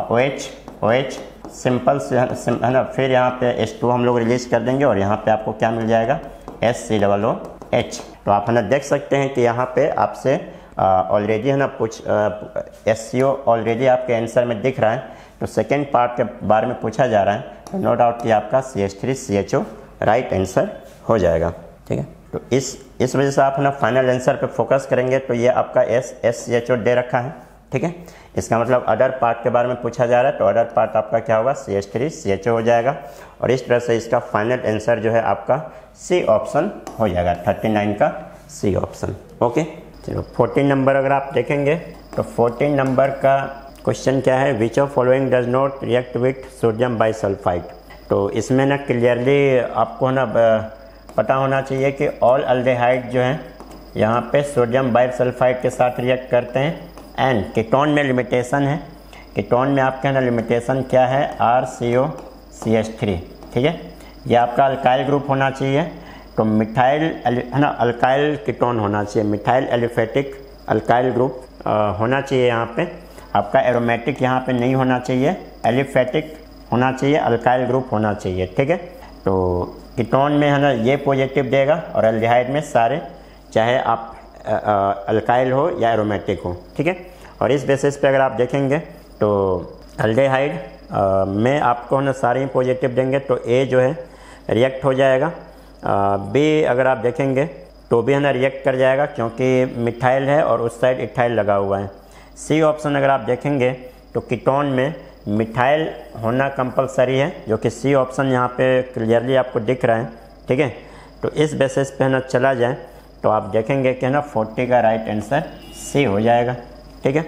OH OH सिंपल से है ना, फिर यहाँ पे H2 हम लोग रिलीज कर देंगे और यहाँ पे आपको क्या मिल जाएगा, SCOO H। तो आप है ना देख सकते हैं कि यहाँ पे आपसे ऑलरेडी है ना कुछ SCO ऑलरेडी आपके आंसर में दिख रहा है। तो सेकेंड पार्ट के बारे में पूछा जा रहा है तो नो डाउट कि आपका CH3 CHO राइट आंसर हो जाएगा। ठीक है, तो इस वजह से आप ना फाइनल आंसर पे फोकस करेंगे तो ये आपका SCHO दे रखा है। ठीक है, इसका मतलब अदर पार्ट के बारे में पूछा जा रहा है तो अदर पार्ट आपका क्या होगा, CH3 CHO हो जाएगा और इस तरह से इसका फाइनल आंसर जो है आपका C ऑप्शन हो जाएगा, 39 का C ऑप्शन। ओके, चलो 14 नंबर अगर आप देखेंगे तो 14 नंबर का क्वेश्चन क्या है, which of following does not react with sodium bisulphide. तो इसमें ना क्लियरली आपको ना पता होना चाहिए कि ऑल अल्डेहाइड जो है यहाँ पे सोडियम बाइसल्फाइड के साथ रिएक्ट करते हैं एंड कीटोन में लिमिटेशन है। कीटोन में आपका ना लिमिटेशन क्या है, RCOCH3। ठीक है, ये आपका अल्काइल ग्रुप होना चाहिए तो मिथाइल है ना अल्काइल कीटोन होना चाहिए, मिथाइल एलिफेटिक अल्काइल ग्रुप होना चाहिए। यहाँ पे आपका एरोमेटिक यहाँ पे नहीं होना चाहिए, एलिफेटिक होना चाहिए, अल्काइल ग्रुप होना चाहिए। ठीक है, तो कीटोन में है ना ये पॉजिटिव देगा और एल्डिहाइड में सारे, चाहे आप अल्काइल हो या एरोमेटिक हो। ठीक है, और इस बेसिस पे अगर आप देखेंगे तो एल्डिहाइड में आपको ना सारे ही पॉजिटिव देंगे तो A जो है रिएक्ट हो जाएगा, B अगर आप देखेंगे तो भी है ना रिएक्ट कर जाएगा क्योंकि मिथाइल है और उस साइड इथाइल लगा हुआ है। C ऑप्शन अगर आप देखेंगे तो कीटोन में मिथाइल होना कंपलसरी है जो कि C ऑप्शन यहाँ पे क्लियरली आपको दिख रहा है। ठीक है, तो इस बेसिस पे है ना चला जाए तो आप देखेंगे कि ना 40 का राइट आंसर C हो जाएगा। ठीक है,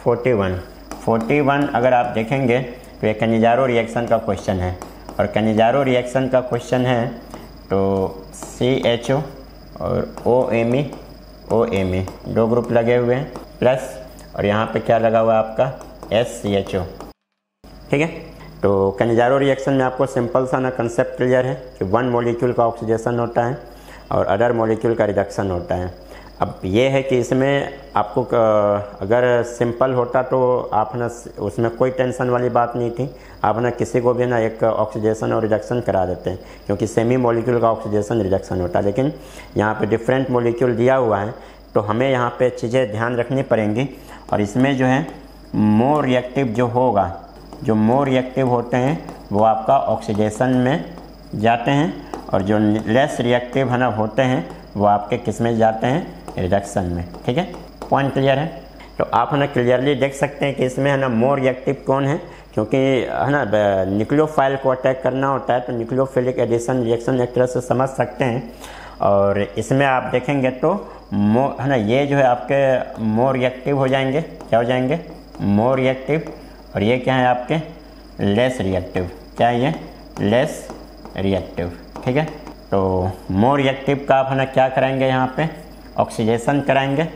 41 अगर आप देखेंगे तो ये कनिजारो रिएक्शन का क्वेश्चन है और कनिजारो रिएक्शन का क्वेश्चन है तो CHO और OMe दो ग्रुप लगे हुए हैं प्लस और यहाँ पे क्या लगा हुआ है आपका SCHO। ठीक है, तो कनिजारो रिएक्शन में आपको सिंपल सा ना कंसेप्ट क्लियर है कि वन मॉलिक्यूल का ऑक्सीडेशन होता है और अदर मॉलिक्यूल का रिडक्शन होता है। अब ये है कि इसमें आपको अगर सिंपल होता तो आप ना उसमें कोई टेंशन वाली बात नहीं थी, आप ना किसी को भी ना एक ऑक्सीडेशन और रिडक्शन करा देते हैं क्योंकि सेमी मॉलिक्यूल का ऑक्सीडेशन रिडक्शन होता है। लेकिन यहाँ पे डिफरेंट मॉलिक्यूल दिया हुआ है तो हमें यहाँ पे चीज़ें ध्यान रखनी पड़ेंगी और इसमें जो है मोर रिएक्टिव जो होगा, जो मोर रिएक्टिव होते हैं वो आपका ऑक्सीडेशन में जाते हैं और जो लेस रिएक्टिव है ना होते हैं वो आपके किस में जाते हैं, रिडक्शन में। ठीक है, पॉइंट क्लियर है। तो आप है ना क्लियरली देख सकते हैं कि इसमें है ना मोर रिएक्टिव कौन है क्योंकि है ना न्यूक्लियोफाइल को अटैक करना होता है तो न्यूक्लियोफिलिक एडिशन रिएक्शन एक तरह से समझ सकते हैं। और इसमें आप देखेंगे तो है ना ये जो है आपके मोर रिएक्टिव हो जाएंगे, क्या हो जाएंगे, मोर रिएक्टिव और ये क्या है आपके लेस रिएक्टिव, क्या है ये लेस रिएक्टिव। ठीक है, तो मोर रिएक्टिव का आप है ना क्या कराएंगे, यहाँ पे ऑक्सीडेशन कराएंगे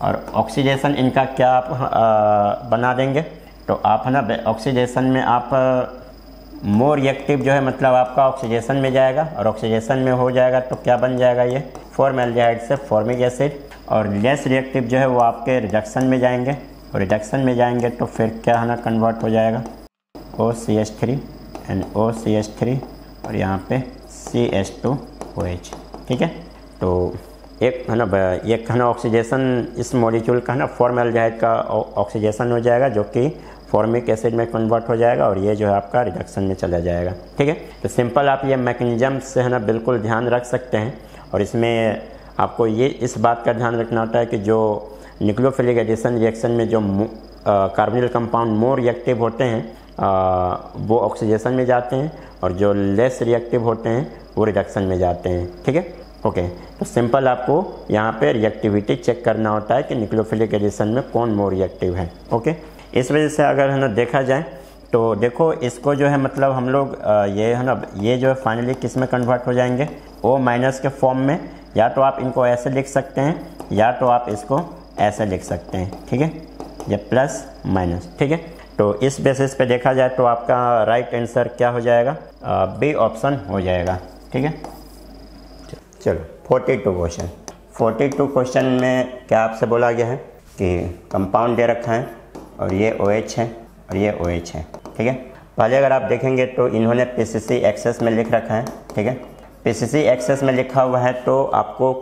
और ऑक्सीडेशन इनका क्या आप बना देंगे तो आप है ना ऑक्सीडेशन में आप मोर रिएक्टिव जो है मतलब आपका ऑक्सीडेशन में जाएगा, और ऑक्सीडेशन में हो जाएगा तो क्या बन जाएगा, ये फॉर्मल्डिहाइड से फॉर्मिक एसिड। और लेस रिएक्टिव जो है वो आपके रिडक्शन में जाएंगे, और रिडक्शन में जाएंगे तो फिर क्या है ना कन्वर्ट हो जाएगा OCH3 एंड OCH3 और यहाँ पे CH2OH। ठीक है, तो एक है ना ऑक्सीडेशन इस मॉलिक्यूल का है ना फॉर्मल्डिहाइड का ऑक्सीडेशन हो जाएगा जो कि फॉर्मिक एसिड में कन्वर्ट हो जाएगा, और ये जो है आपका रिडक्शन में चला जाएगा। ठीक है, तो सिंपल आप ये मैकेनिज्म से है ना बिल्कुल ध्यान रख सकते हैं। और इसमें आपको ये इस बात का ध्यान रखना होता है कि जो न्यूक्लियोफिलिक एडिशन रिएक्शन में जो कार्बोनिल कंपाउंड मोर रिएक्टिव होते हैं वो ऑक्सीडेशन में जाते हैं, और जो लेस रिएक्टिव होते हैं वो रिडक्शन में जाते हैं। ठीक है, ओके। तो सिंपल आपको यहाँ पे रिएक्टिविटी चेक करना होता है कि न्यूक्लियोफिलिक एडिशन में कौन मोर रिएक्टिव है। ओके, इस वजह से अगर है ना देखा जाए तो देखो इसको जो है मतलब हम लोग ये है ना ये जो है फाइनली किस में कन्वर्ट हो जाएंगे, O- के फॉर्म में। या तो आप इनको ऐसे लिख सकते हैं या तो आप इसको ऐसे लिख सकते हैं। ठीक है, ये प्लस माइनस। ठीक है, तो इस बेसिस पे देखा जाए तो आपका राइट आंसर क्या हो जाएगा, बी ऑप्शन हो जाएगा। ठीक है, चलो 42 क्वेश्चन में क्या आपसे बोला गया है कि कंपाउंड दे रखा है और ये OH है और ये OH है। ठीक है, पहले अगर आप देखेंगे तो इन्होंने PCC एक्सेस में लिख रखा है। ठीक है, PCC एक्सेस में लिखा हुआ है तो आपको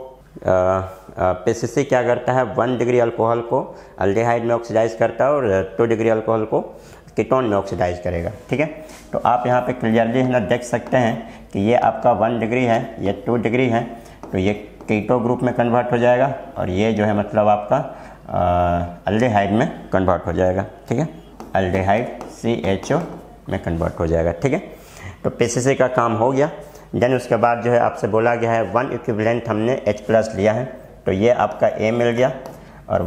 PCC क्या करता है, 1 डिग्री अल्कोहल को अल्डिहाइड में ऑक्सीडाइज करता है और 2 डिग्री अल्कोहल को कीटोन में ऑक्सीडाइज करेगा। ठीक है, तो आप यहाँ पे क्लियरली है ना देख सकते हैं कि ये आपका 1 डिग्री है, ये 2 डिग्री है, तो ये कीटो ग्रुप में कन्वर्ट हो जाएगा और ये जो है मतलब आपका अल्डिहाइड में कन्वर्ट हो जाएगा। ठीक है, अल्डिहाइड CHO में कन्वर्ट हो जाएगा। ठीक है, तो PCC का काम हो गया। देन उसके बाद जो है आपसे बोला गया है 1 इक्विवेलेंट हमने H+ लिया है तो ये आपका A मिल गया, और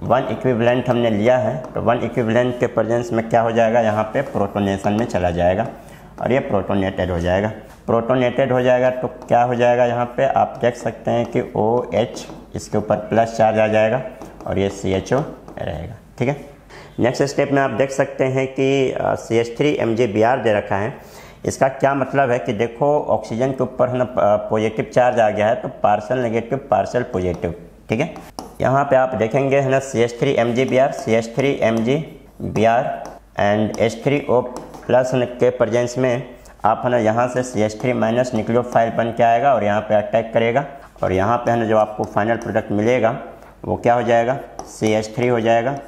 1 इक्विवेलेंट हमने लिया है तो 1 इक्विवेलेंट के प्रेजेंस में क्या हो जाएगा, यहाँ पे प्रोटोनेशन में चला जाएगा और ये प्रोटोनेटेड हो जाएगा। प्रोटोनेटेड हो जाएगा तो क्या हो जाएगा, यहाँ पे आप देख सकते हैं कि OH इसके ऊपर प्लस चार्ज आ जाएगा और ये CHO रहेगा। ठीक है, नेक्स्ट स्टेप में आप देख सकते हैं कि CH3 MgBr दे रखा है। इसका क्या मतलब है कि देखो ऑक्सीजन के ऊपर है ना पॉजिटिव चार्ज आ गया है तो पार्शियल नेगेटिव पार्शियल पॉजिटिव। ठीक है, यहाँ पे आप देखेंगे है ना CH3 MgBr एंड H3O+ के प्रेजेंस में आप है ना यहाँ से CH3- न्यूक्लियोफाइल बन के आएगा और यहाँ पे अटैक करेगा, और यहाँ पे है ना जो आपको फाइनल प्रोडक्ट मिलेगा वो क्या हो जाएगा, CH3 हो जाएगा,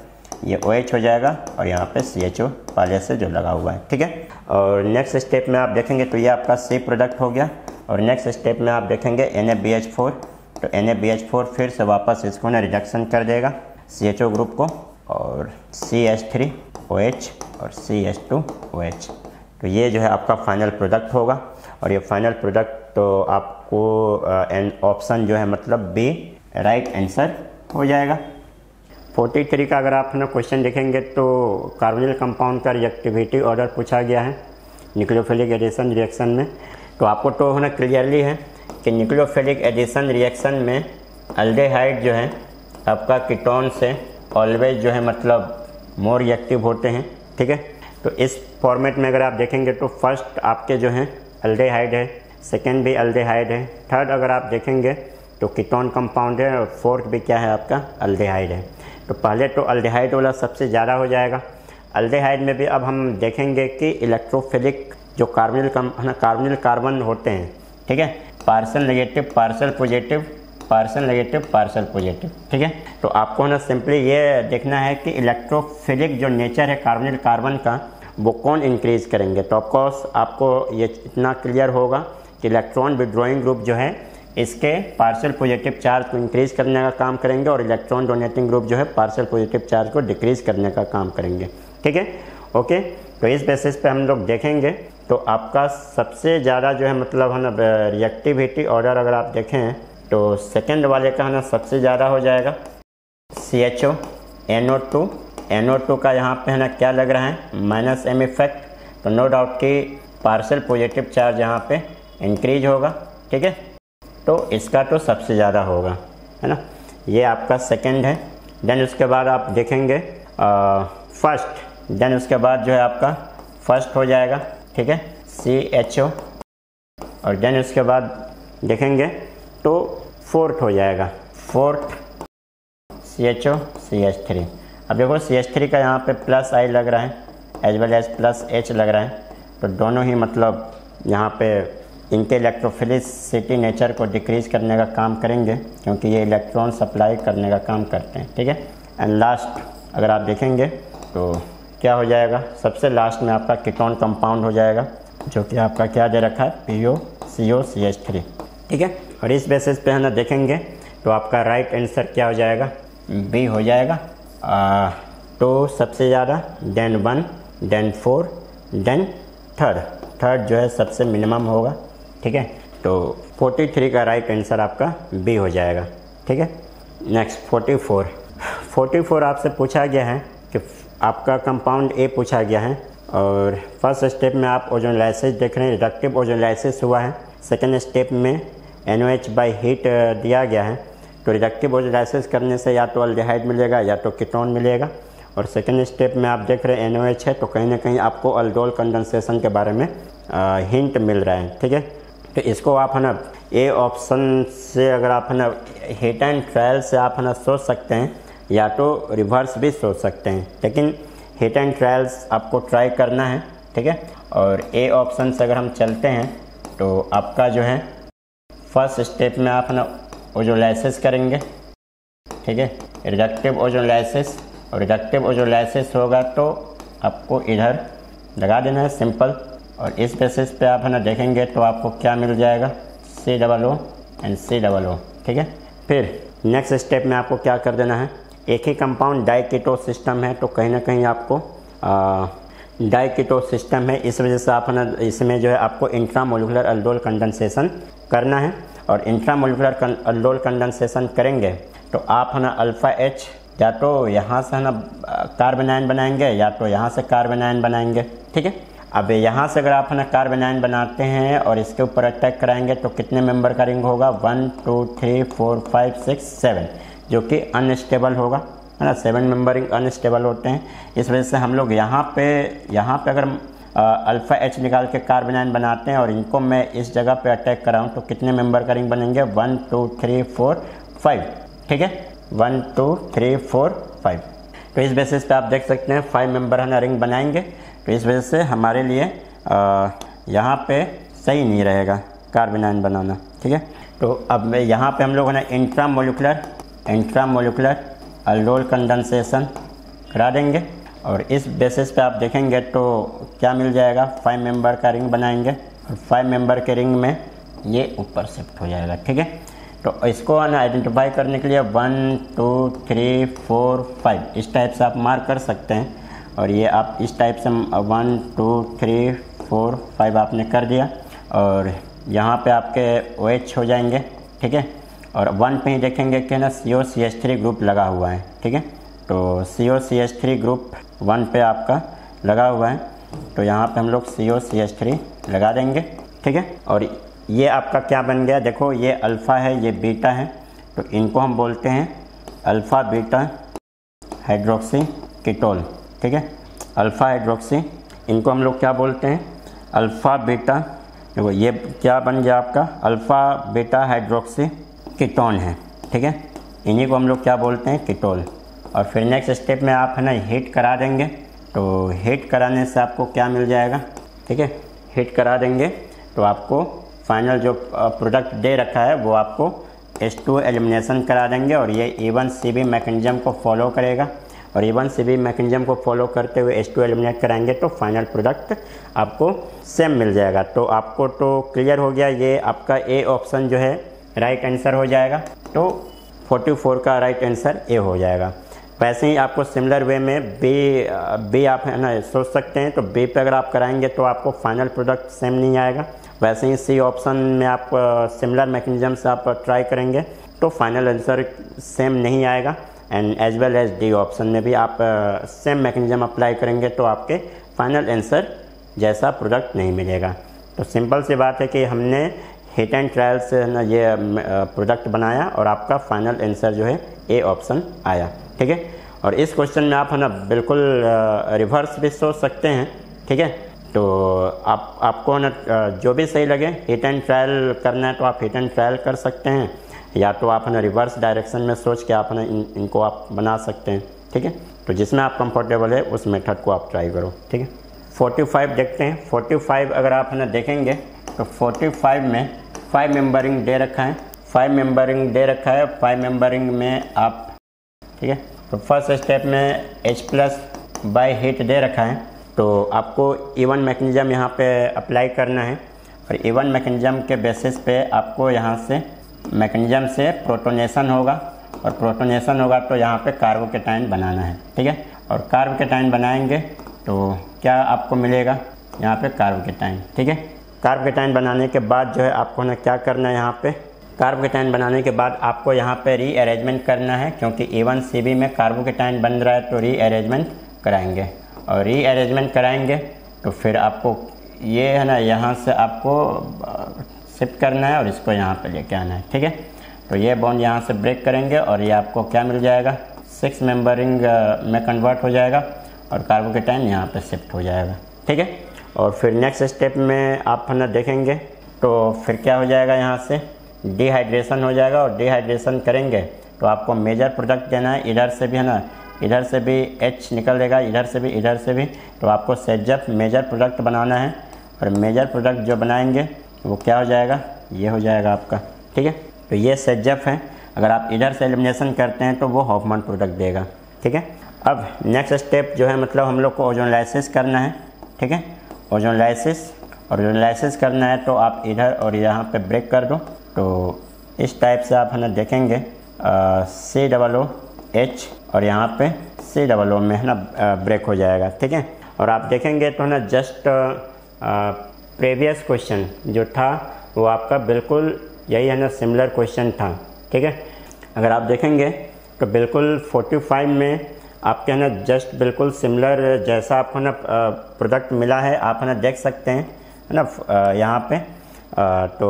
ये OH हो जाएगा और यहाँ पे CHO पहले से जो लगा हुआ है। ठीक है, और नेक्स्ट स्टेप में आप देखेंगे तो ये आपका C प्रोडक्ट हो गया, और नेक्स्ट स्टेप में आप देखेंगे NaBH4, तो NaBH4 फिर से वापस इसको ना रिडक्शन कर देगा CHO ग्रुप को, और CH3OH और CH2OH, तो ये जो है आपका फाइनल प्रोडक्ट होगा। और ये फाइनल प्रोडक्ट तो आपको ऑप्शन जो है मतलब B राइट आंसर हो जाएगा। 43 का अगर आप ना क्वेश्चन देखेंगे तो कार्बोनिल कंपाउंड का रिएक्टिविटी ऑर्डर पूछा गया है न्यूक्लियोफिलिक एडिशन रिएक्शन में। तो आपको तो होना क्लियरली है कि न्यूक्लियोफिलिक एडिशन रिएक्शन में अल्डिहाइड जो है आपका कीटोन से ऑलवेज जो है मतलब मोर रिएक्टिव होते हैं। ठीक है, तो इस फॉर्मेट में अगर आप देखेंगे तो फर्स्ट आपके जो हैं अल्डिहाइड है, सेकेंड भी अल्डिहाइड है, थर्ड अगर आप देखेंगे तो कीटोन कंपाउंड है, और फोर्थ भी क्या है आपका अल्डिहाइड है। तो पहले तो अल्डिहाइड वाला सबसे ज़्यादा हो जाएगा। अल्डिहाइड में भी अब हम देखेंगे कि इलेक्ट्रोफिलिक जो कार्बोनिल कार्बन होते हैं। ठीक है, partial negative partial positive, partial negative partial positive. ठीक है, तो आपको ना सिंपली ये देखना है कि इलेक्ट्रोफिलिक जो नेचर है कार्बोनिल कार्बन का वो कौन इंक्रीज करेंगे। तो ऑफकोर्स आपको ये इतना क्लियर होगा कि इलेक्ट्रॉन विड्रॉइंग ग्रुप जो है इसके पार्शियल पॉजिटिव चार्ज को इंक्रीज करने का काम करेंगे, और इलेक्ट्रॉन डोनेटिंग ग्रुप जो है पार्शियल पॉजिटिव चार्ज को डिक्रीज करने का काम करेंगे। ठीक है, ओके। तो इस बेसिस पे हम लोग देखेंगे तो आपका सबसे ज़्यादा जो है मतलब है ना रिएक्टिविटी ऑर्डर अगर आप देखें तो सेकेंड वाले का है ना सबसे ज़्यादा हो जाएगा CHO NO2 का यहाँ पे है ना क्या लग रहा है -m इफेक्ट, तो नो डाउट कि पार्शियल पॉजिटिव चार्ज यहाँ पे इंक्रीज होगा। ठीक है, तो इसका तो सबसे ज़्यादा होगा, है ना, ये आपका सेकंड है। देन उसके बाद आप देखेंगे फर्स्ट, देन उसके बाद जो है आपका फर्स्ट हो जाएगा। ठीक है, CHO, और देन उसके बाद देखेंगे तो फोर्थ हो जाएगा, फोर्थ CHO CH3। अब देखो CH3 का यहाँ पे प्लस I लग रहा है as well as plus H लग रहा है, तो दोनों ही मतलब यहाँ पे इनके इलेक्ट्रोफिलिसिटी नेचर को डिक्रीज़ करने का काम करेंगे, क्योंकि ये इलेक्ट्रॉन सप्लाई करने का काम करते हैं, ठीक है। एंड लास्ट अगर आप देखेंगे तो क्या हो जाएगा, सबसे लास्ट में आपका कीटोन कंपाउंड हो जाएगा, जो कि आपका क्या दे रखा है, POCOCH3, ठीक है। और इस बेसिस पे है ना देखेंगे तो आपका राइट आंसर क्या हो जाएगा, B हो जाएगा। तो सबसे ज़्यादा, देन 1, देन 4, देन थर्ड जो है सबसे मिनिमम होगा, ठीक है। तो 43 का राइट आंसर आपका B हो जाएगा, ठीक है। नेक्स्ट 44 आपसे पूछा गया है कि आपका कंपाउंड A पूछा गया है, और फर्स्ट स्टेप में आप ओजोनलाइसिस देख रहे हैं, रिडक्टिव ओजोनलाइसिस हुआ है। सेकेंड स्टेप में NOH बाय हीट दिया गया है, तो रिडक्टिव ओजोनलाइसिस करने से या तो अल्डिहाइड मिलेगा या तो कीटोन मिलेगा। और सेकेंड स्टेप में आप देख रहे हैं NOH है, तो कहीं ना कहीं आपको अल्डोल कंडेंसेशन के बारे में हिंट मिल रहा है, ठीक है। तो इसको आप है ना ए ऑप्शन से अगर आप है ना हिट एंड ट्रायल से आप है ना सोच सकते हैं, या तो रिवर्स भी सोच सकते हैं, लेकिन हिट एंड ट्रायल्स आपको ट्राई करना है, ठीक है। और ए ऑप्शन से अगर हम चलते हैं तो आपका जो है फर्स्ट स्टेप में आप है ना ओजोलाइसिस करेंगे, ठीक है, रिडक्टिव ओजोलाइसिस। और रिडक्टिव ओजोलाइसिस होगा तो आपको इधर लगा देना है सिंपल, और इस बेसिस पे आप है ना देखेंगे तो आपको क्या मिल जाएगा, COO एंड COO, ठीक है। फिर नेक्स्ट स्टेप में आपको क्या कर देना है, एक ही कंपाउंड डाइकीटो सिस्टम है, तो कहीं ना कहीं आपको डाइकीटो सिस्टम है, इस वजह से आप है ना इसमें जो है आपको इंट्रामोलिकुलर अल्डोल कंडेंसेशन करना है। और इंट्रामोलिकुलर अल्डोल कंडेंसेशन करेंगे तो आप है ना अल्फ़ा H या तो यहाँ से है ना कार्बन आयन बनाएंगे या तो यहाँ से कार्बन आयन बनाएंगे, ठीक है। अब यहाँ से अगर आप है ना कार्बन आयन बनाते हैं और इसके ऊपर अटैक कराएंगे तो कितने मेंबर का रिंग होगा, 1 2 3 4 5 6 7, जो कि अनस्टेबल होगा, है ना। 7 मेंबर रिंग अनस्टेबल होते हैं, इस वजह से हम लोग यहाँ पे अगर अल्फ़ा H निकाल के कार्बन आयन बनाते हैं और इनको मैं इस जगह पे अटैक कराऊँ तो कितने मेंबर का रिंग बनेंगे, 1 2 3 4 5, ठीक है, 1 2 3 4 5। तो इस बेसिस पे आप देख सकते हैं 5 मेंबर है ना रिंग बनाएंगे, तो इस वजह से हमारे लिए यहाँ पे सही नहीं रहेगा कार्बन आयन बनाना, ठीक है। तो अब यहाँ पे हम लोग है ना इंट्रामोलिकुलर अल्डोल कंडेंसेशन करा देंगे, और इस बेसिस पे आप देखेंगे तो क्या मिल जाएगा, 5 मेंबर का रिंग बनाएंगे, और 5 मेंबर के रिंग में ये ऊपर शिफ्ट हो जाएगा, ठीक है। तो इसको है ना आइडेंटिफाई करने के लिए 1 2 3 4 5 इस टाइप से आप मार्क कर सकते हैं, और ये आप इस टाइप से 1 2 3 4 5 आपने कर दिया, और यहाँ पे आपके OH हो जाएंगे, ठीक है। और 1 पे ही देखेंगे कि ना COCH3 ग्रुप लगा हुआ है, ठीक है। तो COCH3 ग्रुप 1 पे आपका लगा हुआ है, तो यहाँ पे हम लोग COCH3 लगा देंगे, ठीक है। और ये आपका क्या बन गया, देखो ये अल्फ़ा है, ये बीटा है, तो इनको हम बोलते हैं अल्फ़ा बीटा हाइड्रोक्सी कीटोल, ठीक है। अल्फ़ा हाइड्रोक्सी, इनको हम लोग क्या बोलते हैं, अल्फ़ा बीटा, देखो ये क्या बन गया आपका, अल्फ़ा बीटा हाइड्रोक्सी कीटोन है, ठीक है। इन्हीं को हम लोग क्या बोलते हैं, कीटोल। और फिर नेक्स्ट स्टेप में आप है ना हीट करा देंगे, तो हीट कराने से आपको क्या मिल जाएगा, ठीक है। हीट करा देंगे तो आपको फाइनल जो प्रोडक्ट दे रखा है वो आपको H2 एलिमिनेशन करा देंगे, और ये E1CB मैकेनिज्म को फॉलो करेगा, और E1CB मैकेनिज्म को फॉलो करते हुए H2 एलिमिनेट कराएंगे तो फाइनल प्रोडक्ट आपको सेम मिल जाएगा। तो आपको तो क्लियर हो गया, ये आपका ए ऑप्शन जो है राइट आंसर हो जाएगा, तो 44 का राइट आंसर ए हो जाएगा। वैसे ही आपको सिमिलर वे में बी आप है ना सोच सकते हैं, तो बी पे अगर आप कराएंगे तो आपको फाइनल प्रोडक्ट सेम नहीं आएगा। वैसे ही सी ऑप्शन में आप सिमिलर मैकेनिज्म से आप ट्राई करेंगे तो फाइनल आंसर सेम नहीं आएगा, and as well as D option में भी आप सेम मैकेनिज्म अप्लाई करेंगे तो आपके फाइनल आंसर जैसा प्रोडक्ट नहीं मिलेगा। तो सिंपल सी बात है कि हमने हिट एंड ट्रायल से ना ये प्रोडक्ट बनाया और आपका फाइनल आंसर जो है ए ऑप्शन आया, ठीक है। और इस क्वेश्चन में आप है ना बिल्कुल रिवर्स भी सोच सकते हैं, ठीक है। तो आपको ना जो भी सही लगे, हिट एंड ट्रायल करना है तो आप हिट एंड ट्रायल कर सकते हैं, या तो आप ना रिवर्स डायरेक्शन में सोच के आप ना इनको आप बना सकते हैं। ठीक है, तो जिसमें आप कंफर्टेबल है उस मेथड को आप ट्राई करो। ठीक है, 45 देखते हैं। 45 अगर आप ना देखेंगे तो 45 में 5 मेंबरिंग दे रखा है, 5 मेंबरिंग दे रखा है। 5 मेंबरिंग में आप, ठीक है, तो फर्स्ट स्टेप में H+ बाय हीट दे रखा है, तो आपको इवन मैकेनिज्म यहाँ पे अप्लाई करना है, और इवन मैकेनिज्म के बेसिस पे आपको यहाँ से मैकेनिज्म से प्रोटोनेशन होगा, और प्रोटोनेशन होगा तो यहाँ पे कार्बोकेटाइन बनाना है। ठीक है, और कार्बोकेटाइन बनाएंगे तो क्या आपको मिलेगा, यहाँ पे कार्बोकेटाइन। ठीक है, कार्बोकेटाइन बनाने के बाद जो है आपको ना क्या करना है, यहाँ पे कार्बोकेटाइन बनाने के बाद आपको यहाँ पे रीअरेंजमेंट करना है, क्योंकि E1CB में कार्बोकेटाइन बन रहा है तो रीअरेंजमेंट कराएंगे, और रीअरेंजमेंट कराएंगे तो फिर आपको ये है ना यहाँ से आपको शिफ्ट करना है और इसको यहाँ पे लेके आना है। ठीक है, तो ये बॉन्ड यहाँ से ब्रेक करेंगे और ये आपको क्या मिल जाएगा, 6 मेंबरिंग में कन्वर्ट हो जाएगा और कार्बोकेटाइन यहाँ पे शिफ्ट हो जाएगा। ठीक है, और फिर नेक्स्ट स्टेप में आप है ना देखेंगे तो फिर क्या हो जाएगा, यहाँ से डिहाइड्रेशन हो जाएगा, और डिहाइड्रेशन करेंगे तो आपको मेजर प्रोडक्ट देना है। इधर से भी है ना, इधर से भी H निकलेगा, इधर से भी, इधर से भी, तो आपको सेजअप मेजर प्रोडक्ट बनाना है, और मेजर प्रोडक्ट जो बनाएंगे वो क्या हो जाएगा, ये हो जाएगा आपका। ठीक है, तो ये सेजअप है। अगर आप इधर से एलिमिनेशन करते हैं तो वो हॉफमैन प्रोडक्ट देगा। ठीक है, अब नेक्स्ट स्टेप जो है मतलब हम लोग को ओजोनलाइसिस करना है। ठीक है, ओजोनलाइसिस करना है तो आप इधर और यहाँ पे ब्रेक कर दो, तो इस टाइप से आप है ना देखेंगे COOH और यहाँ पे COO में है ना ब्रेक हो जाएगा। ठीक है, और आप देखेंगे तो ना जस्ट प्रीवियस क्वेश्चन जो था वो आपका बिल्कुल यही है ना सिमिलर क्वेश्चन था। ठीक है, अगर आप देखेंगे तो बिल्कुल 45 में आपके है ना जस्ट बिल्कुल सिमिलर जैसा आपको ना प्रोडक्ट मिला है, आप है ना देख सकते हैं है ना यहाँ पे। तो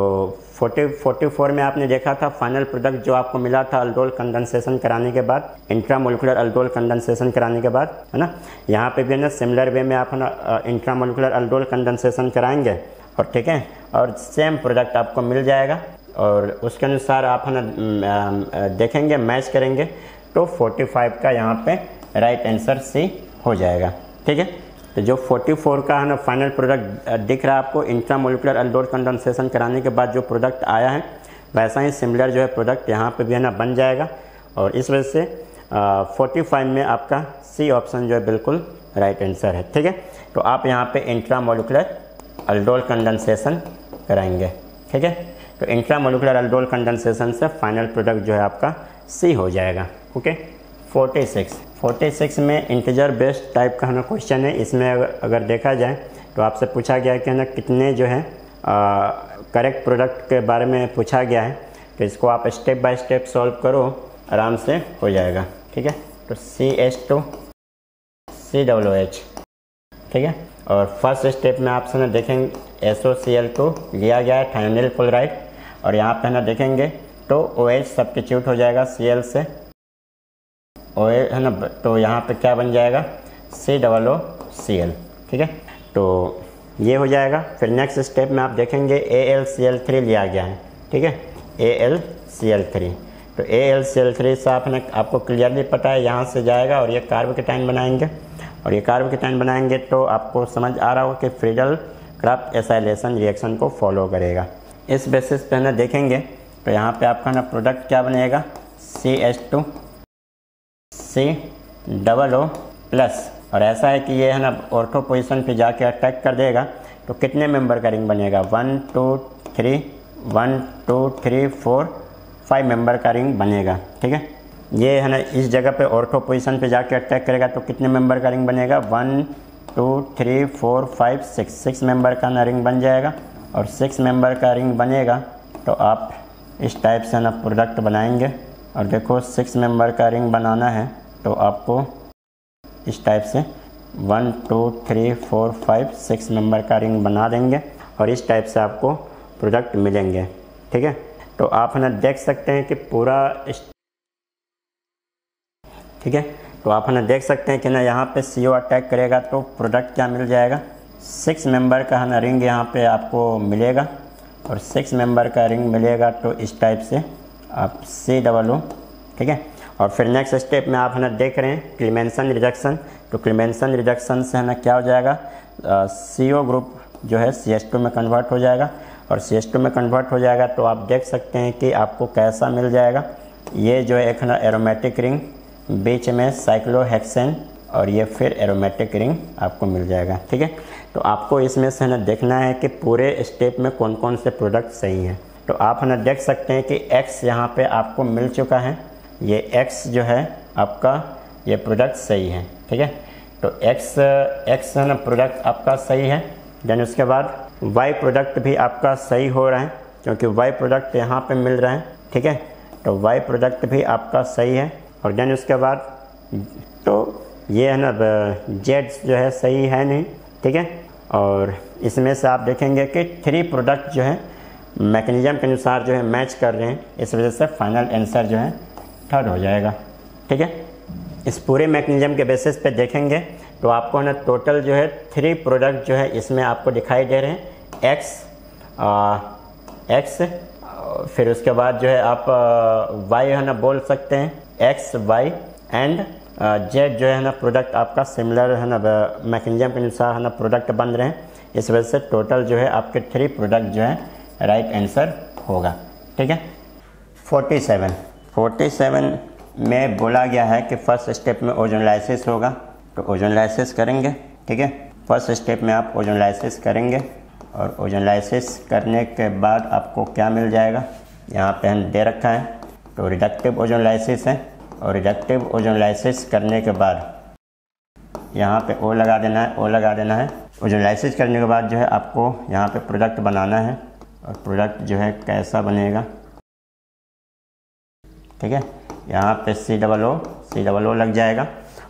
44 में आपने देखा था फाइनल प्रोडक्ट जो आपको मिला था अल्डोल कंडेंसेशन कराने के बाद, इंट्रामोलिकुलर अल्डोल कंडेंसेशन कराने के बाद, है ना। यहाँ पे भी है ना सिमिलर वे में आप है ना इंट्रामोलिकुलर अल्डोल कंडेंसेशन कराएंगे, और ठीक है, और सेम प्रोडक्ट आपको मिल जाएगा, और उसके अनुसार आप है ना देखेंगे, मैच करेंगे, तो 45 का यहाँ पे राइट आंसर C हो जाएगा। ठीक है, तो जो 44 का है ना फाइनल प्रोडक्ट दिख रहा है आपको, इंट्रामोलिकुलर अल्डोल कंडेंसेशन कराने के बाद जो प्रोडक्ट आया है वैसा ही सिमिलर जो है प्रोडक्ट यहाँ पे भी है ना बन जाएगा, और इस वजह से 45 में आपका C ऑप्शन जो है बिल्कुल राइट आंसर है। ठीक है, तो आप यहाँ पे इंट्रामोलिकुलर अल्डोल कंडेंसेशन कराएंगे। ठीक है, तो इंट्रामोलिकुलर अल्डोल कंडेंसेशन से फाइनल प्रोडक्ट जो है आपका C हो जाएगा। ओके, 46 में इंटीजर बेस्ड टाइप का है ना क्वेश्चन है। इसमें अगर देखा जाए तो आपसे पूछा गया है कि ना कितने जो है करेक्ट प्रोडक्ट के बारे में पूछा गया है, तो इसको आप स्टेप बाय स्टेप सॉल्व करो, आराम से हो जाएगा। ठीक है, तो CH2 COOH। ठीक है, और फर्स्ट स्टेप में आप ना देखेंगे SOCl2 लिया गया है थायोनिल क्लोराइड, और यहाँ पे ना देखेंगे तो OH सब्स्टिट्यूट हो जाएगा Cl से, OH है ना, तो यहाँ पे क्या बन जाएगा COOCl। ठीक है, तो ये हो जाएगा। फिर नेक्स्ट स्टेप में आप देखेंगे AlCl3 लिया गया है। ठीक है, AlCl3, तो AlCl3 से आपको क्लियरली पता है यहाँ से जाएगा और ये कार्बोकेटाइन बनाएंगे, और ये कार्बोकेटाइन बनाएंगे तो आपको समझ आ रहा होगा कि फ्रीडल क्राफ्ट एसाइलेशन रिएक्शन को फॉलो करेगा। इस बेसिस पे ना देखेंगे तो यहाँ पे आपका ना प्रोडक्ट क्या बनेगा, CH2 COO प्लस, और ऐसा है कि ये है ना ऑर्थो पोजीशन पे जाके अटैक कर देगा, तो कितने मेंबर का रिंग बनेगा, 1 2 3 4 5 मेंबर का रिंग बनेगा। ठीक है, ये है ना इस जगह पे ऑर्थो पोजीशन पे जाके अटैक करेगा तो कितने मेंबर का रिंग बनेगा, 1 2 3 4 5 6 मेंबर का ना रिंग बन जाएगा, और 6 मेंबर का रिंग बनेगा तो आप इस टाइप से ना प्रोडक्ट बनाएंगे, और देखो 6 मेंबर का रिंग बनाना है तो आपको इस टाइप से 1 2 3 4 5 6 मेंबर का रिंग बना देंगे, और इस टाइप से आपको प्रोडक्ट मिलेंगे। ठीक है, तो आप ना देख सकते हैं कि पूरा ठीक है, तो आप ना देख सकते हैं कि ना यहाँ पे CO अटैक करेगा तो प्रोडक्ट क्या मिल जाएगा, 6 मेंबर का है ना रिंग यहाँ पे आपको मिलेगा, और 6 मेंबर का रिंग मिलेगा तो इस टाइप से आप COO, ठीक है। और फिर नेक्स्ट स्टेप में आप है ना देख रहे हैं क्लेमेंसन रिडक्शन, तो क्लेमेंसन रिडक्शन से है ना क्या हो जाएगा, CO ग्रुप जो है CH2 में कन्वर्ट हो जाएगा, और CH2 में कन्वर्ट हो जाएगा तो आप देख सकते हैं कि आपको कैसा मिल जाएगा। ये जो है एक ना एरोमेटिक रिंग, बीच में साइक्लोहेक्सेन, और ये फिर एरोमेटिक रिंग आपको मिल जाएगा, ठीक है। तो आपको इसमें से ना देखना है कि पूरे स्टेप में कौन कौन से प्रोडक्ट सही हैं। तो आप है ना देख सकते हैं कि X यहाँ पे आपको मिल चुका है, ये X जो है आपका ये प्रोडक्ट सही है, ठीक है। तो X है ना प्रोडक्ट आपका सही है। देन उसके बाद Y प्रोडक्ट भी आपका सही हो रहा है, क्योंकि Y प्रोडक्ट यहाँ पे मिल रहा है, ठीक है। तो Y प्रोडक्ट भी आपका सही है। और देन उसके बाद तो ये है ना Z जो है सही है नहीं, ठीक है। और इसमें से आप देखेंगे कि 3 प्रोडक्ट जो है मैकेनिज्म के अनुसार जो है मैच कर रहे हैं, इस वजह से फाइनल आंसर जो है 3rd हो जाएगा, ठीक है। इस पूरे मैकेनिज्म के बेसिस पे देखेंगे तो आपको ना टोटल जो है 3 प्रोडक्ट जो है इसमें आपको दिखाई दे रहे हैं, X, फिर उसके बाद जो है आप Y है ना बोल सकते हैं, X, Y एंड Z जो है ना प्रोडक्ट आपका सिमिलर है ना मैकेनिज्म के अनुसार है ना प्रोडक्ट बन रहे हैं, इस वजह से टोटल जो है आपके 3 प्रोडक्ट जो है राइट आंसर होगा, ठीक है। 47 में बोला गया है कि फर्स्ट स्टेप में ओजोनलाइसिस होगा, तो ओजोनलाइसिस करेंगे, ठीक है। फर्स्ट स्टेप में आप ओजोनलाइसिस करेंगे, और ओजोनलाइसिस करने के बाद आपको क्या मिल जाएगा, यहाँ पे हम दे रखा है। तो रिडक्टिव ओजोनलाइसिस है, और रिडक्टिव ओजोनलाइसिस करने के बाद यहाँ पे O लगा देना है। ओजोनलाइसिस करने के बाद जो है आपको यहाँ पे प्रोडक्ट बनाना है, और प्रोडक्ट जो है कैसा बनेगा, ठीक है। यहाँ पे COO लग जाएगा।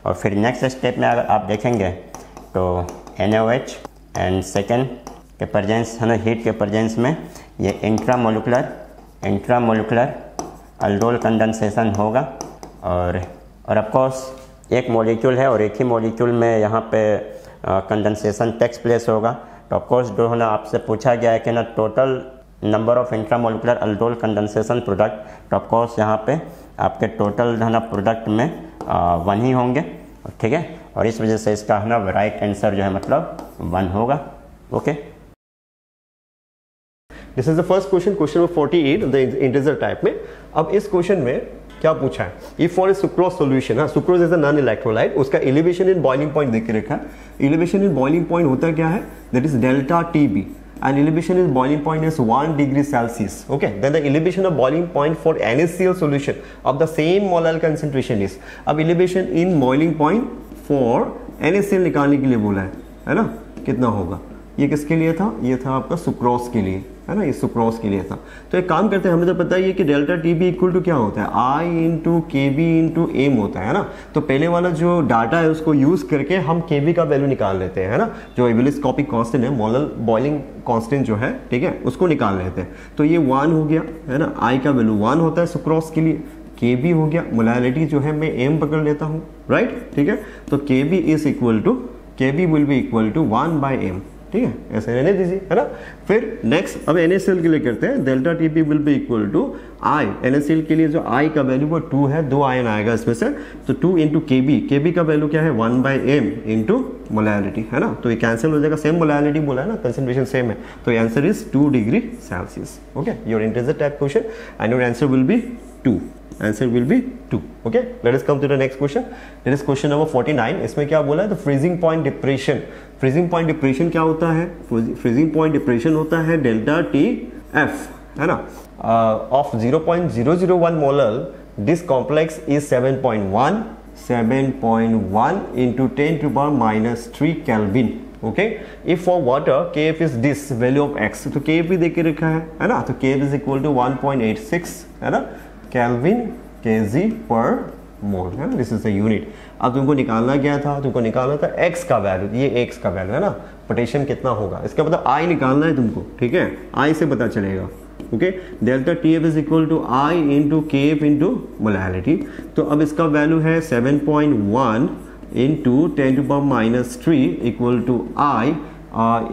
और फिर नेक्स्ट स्टेप में अगर आप देखेंगे तो NaOH एंड सेकेंड के प्रेजेंस है ना, हीट के प्रेजेंस में ये इंट्रामोलिकुलर अल्डोल कंडेंसेशन होगा। और ऑफ कोर्स एक मॉलिक्यूल है और एक ही मॉलिक्यूल में यहाँ पे कंडेंसेशन टेक्स प्लेस होगा। तो ऑफ कोर्स जो है ना आपसे पूछा गया है कि ना total number of intramolecular aldol condensation product, तो ऑफ कोर्स यहाँ पे आपके टोटल है ना प्रोडक्ट में 1 ही होंगे, ठीक है। और इस वजह से इसका है ना राइट आंसर जो है मतलब 1 होगा, okay. This is the first question number 48 the integer type में। अब इस क्वेश्चन में क्या पूछा है, if for a sucrose solution, sucrose is a non electrolyte, उसका एलिवेशन इन बॉइलिंग पॉइंट देख के रखा है। एलिवेशन इन बॉइलिंग पॉइंट होता क्या है, that is delta TB, and elevation in boiling point is 1 degree Celsius. Okay, then the elevation of boiling point for NaCl solution of the same molar concentration is, अब elevation in boiling point for NaCl निकालने के लिए बोला है ना, कितना होगा। ये किसके लिए था, ये था आपका सुक्रोज के लिए, है ना, ये सुक्रोज के लिए था। तो एक काम करते हैं, हमें तो पता ही है कि डेल्टा TB इक्वल टू क्या होता है, I into KB into M होता है ना। तो पहले वाला जो डाटा है उसको यूज करके हम KB का वैल्यू निकाल लेते हैं, है ना, जो एबिलिस्कोपिक कांस्टेंट है, मोलर बॉइलिंग कांस्टेंट जो है, ठीक है, उसको निकाल लेते हैं। तो ये 1 हो गया, है ना, I का वैल्यू 1 होता है सुक्रोज के लिए, KB हो गया, मोलैरिटी जो है मैं m पकड़ लेता हूँ, राइट, ठीक है। तो KB will be equal to 1/m, ठीक है, ऐसे रहने दीजिए, है ना। फिर नेक्स्ट अब NaCl के लिए करते हैं, delta TB will be equal to I, NaCl के लिए जो I का वैल्यू वो 2 है, 2 आयन आएगा इसमें से, तो 2 इंटू KB का वैल्यू क्या है 1/m इंटू मोलैरिटी, है ना। तो ये कैंसिल हो जाएगा, सेम मोलैरिटी बोला है ना, कंसंट्रेशन सेम है, तो answer is 2 degree Celsius, okay. Your integer type question and your answer will be 2, answer will be 2, okay. Let us come to the next question, that is question number 49। इसमें क्या बोला है, the freezing point depression. Freezing point depression क्या होता है, freezing point depression होता है delta TF, है ना, of 0.001 molar, this complex is 7.1 into 10 to the power minus 3 Kelvin, okay. If for water KF is this value of x, तो KF दे के रखा है ना, तो KF is equal to 1.86, है ना, Kelvin kg per मोल, है ना, दिस इज द यूनिट। अब तुमको निकालना क्या था, तुमको निकालना था x का वैल्यू, ये x का वैल्यू है ना, पोटेंशियल कितना होगा, इसका मतलब I निकालना है तुमको, ठीक है, I से पता चलेगा, okay. Delta TF is equal to I into KF into molarity. तो अब इसका वैल्यू है 7.1 into 10 to the power minus 3 equal to I,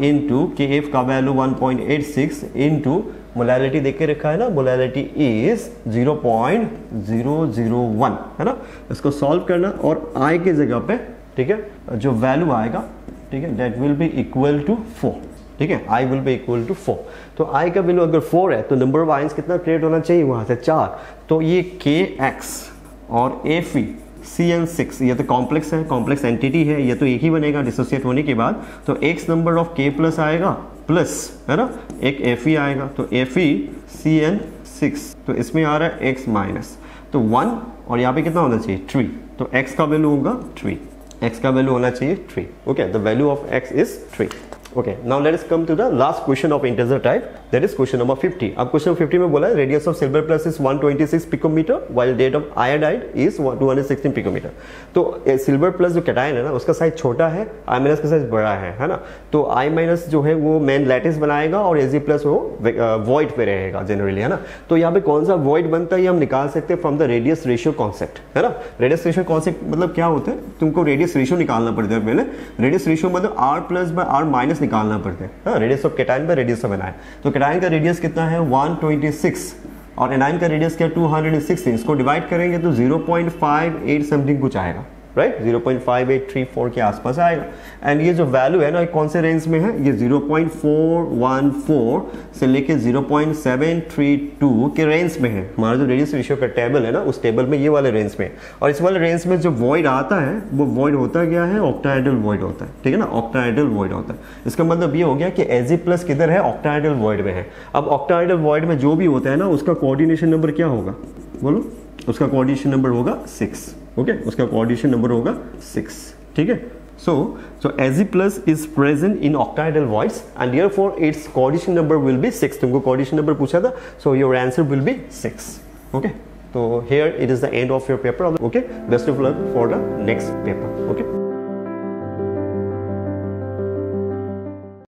into KF का वैल्यू 1.86 इनटू मोलैलिटी देख के रखा है ना, मोलैलिटी इज 0.001 है ना। इसको सॉल्व करना और I के जगह पे, ठीक है, जो वैल्यू आएगा, ठीक है, that will be equal to 4, ठीक है, I will be equal to 4। तो I का वैल्यू अगर 4 है तो नंबर ऑफ आयंस कितना क्रिएट होना चाहिए वहां से 4। तो ये KX और Fe CN6 ये तो कॉम्प्लेक्स है, कॉम्प्लेक्स एंटिटी है, ये तो एक ही बनेगा डिसोसिएट होने के बाद। तो X number of K plus आएगा प्लस, है ना, एक Fe आएगा, तो Fe CN6, तो इसमें आ रहा है X माइनस, तो 1 और यहाँ पे कितना होना चाहिए 3, तो X का वैल्यू होगा 3, X का वैल्यू होना चाहिए 3। Okay, the value of X is 3। Okay, now let us come to the last question of integer type, that is question number 50। अब question 50 में बोला है radius of silver plus is 126 picometer while that of iodide is 216 picometer। तो silver plus जो cation है ना उसका size छोटा है, I माइनस का साइज बड़ा है ना। तो I माइनस जो है वो मेन लैटिस बनाएगा और Ag प्लस वो वॉइड पे रहेगा जनरली, है ना। तो यहाँ पे कौन सा वॉइड बनता है ये हम निकाल सकते हैं from the radius ratio concept, है ना। रेडियस रेशियो कॉन्सेप्ट मतलब क्या होता है, तुमको रेडियस रेशियो निकालना पड़ता है पहले। रेडियस रेशियो मतलब R plus by R minus निकालना पड़ता है, radius of cation by radius of anion. तो कैटायन का रेडियस कितना है 126 और एनायन का रेडियस क्या 216। इसको डिवाइड करेंगे तो 0.58 समथिंग कुछ आएगा, राइट, 0.5834 के आसपास आएगा। एंड ये जो वैल्यू है ना कौन से रेंज में है, ये 0.414 से लेके 0.732 के रेंज में है। हमारा जो रेडियस रेशियो का टेबल है ना उस टेबल में ये वाले रेंज में, और इस वाले रेंज में जो वॉइड आता है वो वॉइड होता क्या है, ऑक्टाहेड्रल वॉइड होता है, ठीक है ना, ऑक्टाहेड्रल वॉइड होता है। इसका मतलब ये हो गया कि Ag प्लस किधर है, ऑक्टाहेड्रल वॉइड में है। अब ऑक्टाहेड्रल वॉइड में जो भी होता है ना उसका कोऑर्डिनेशन नंबर क्या होगा, बोलो, उसका कोऑर्डिनेशन नंबर होगा 6। ओके, उसका कोऑर्डिनेशन नंबर होगा 6, ठीक है। So Ag plus is present in octahedral voids and therefore its coordination number will be 6। तुमको coordination number पूछा था, so your answer will be 6। Okay, so here it is the end of your paper। Okay, best of luck for the next paper। Okay।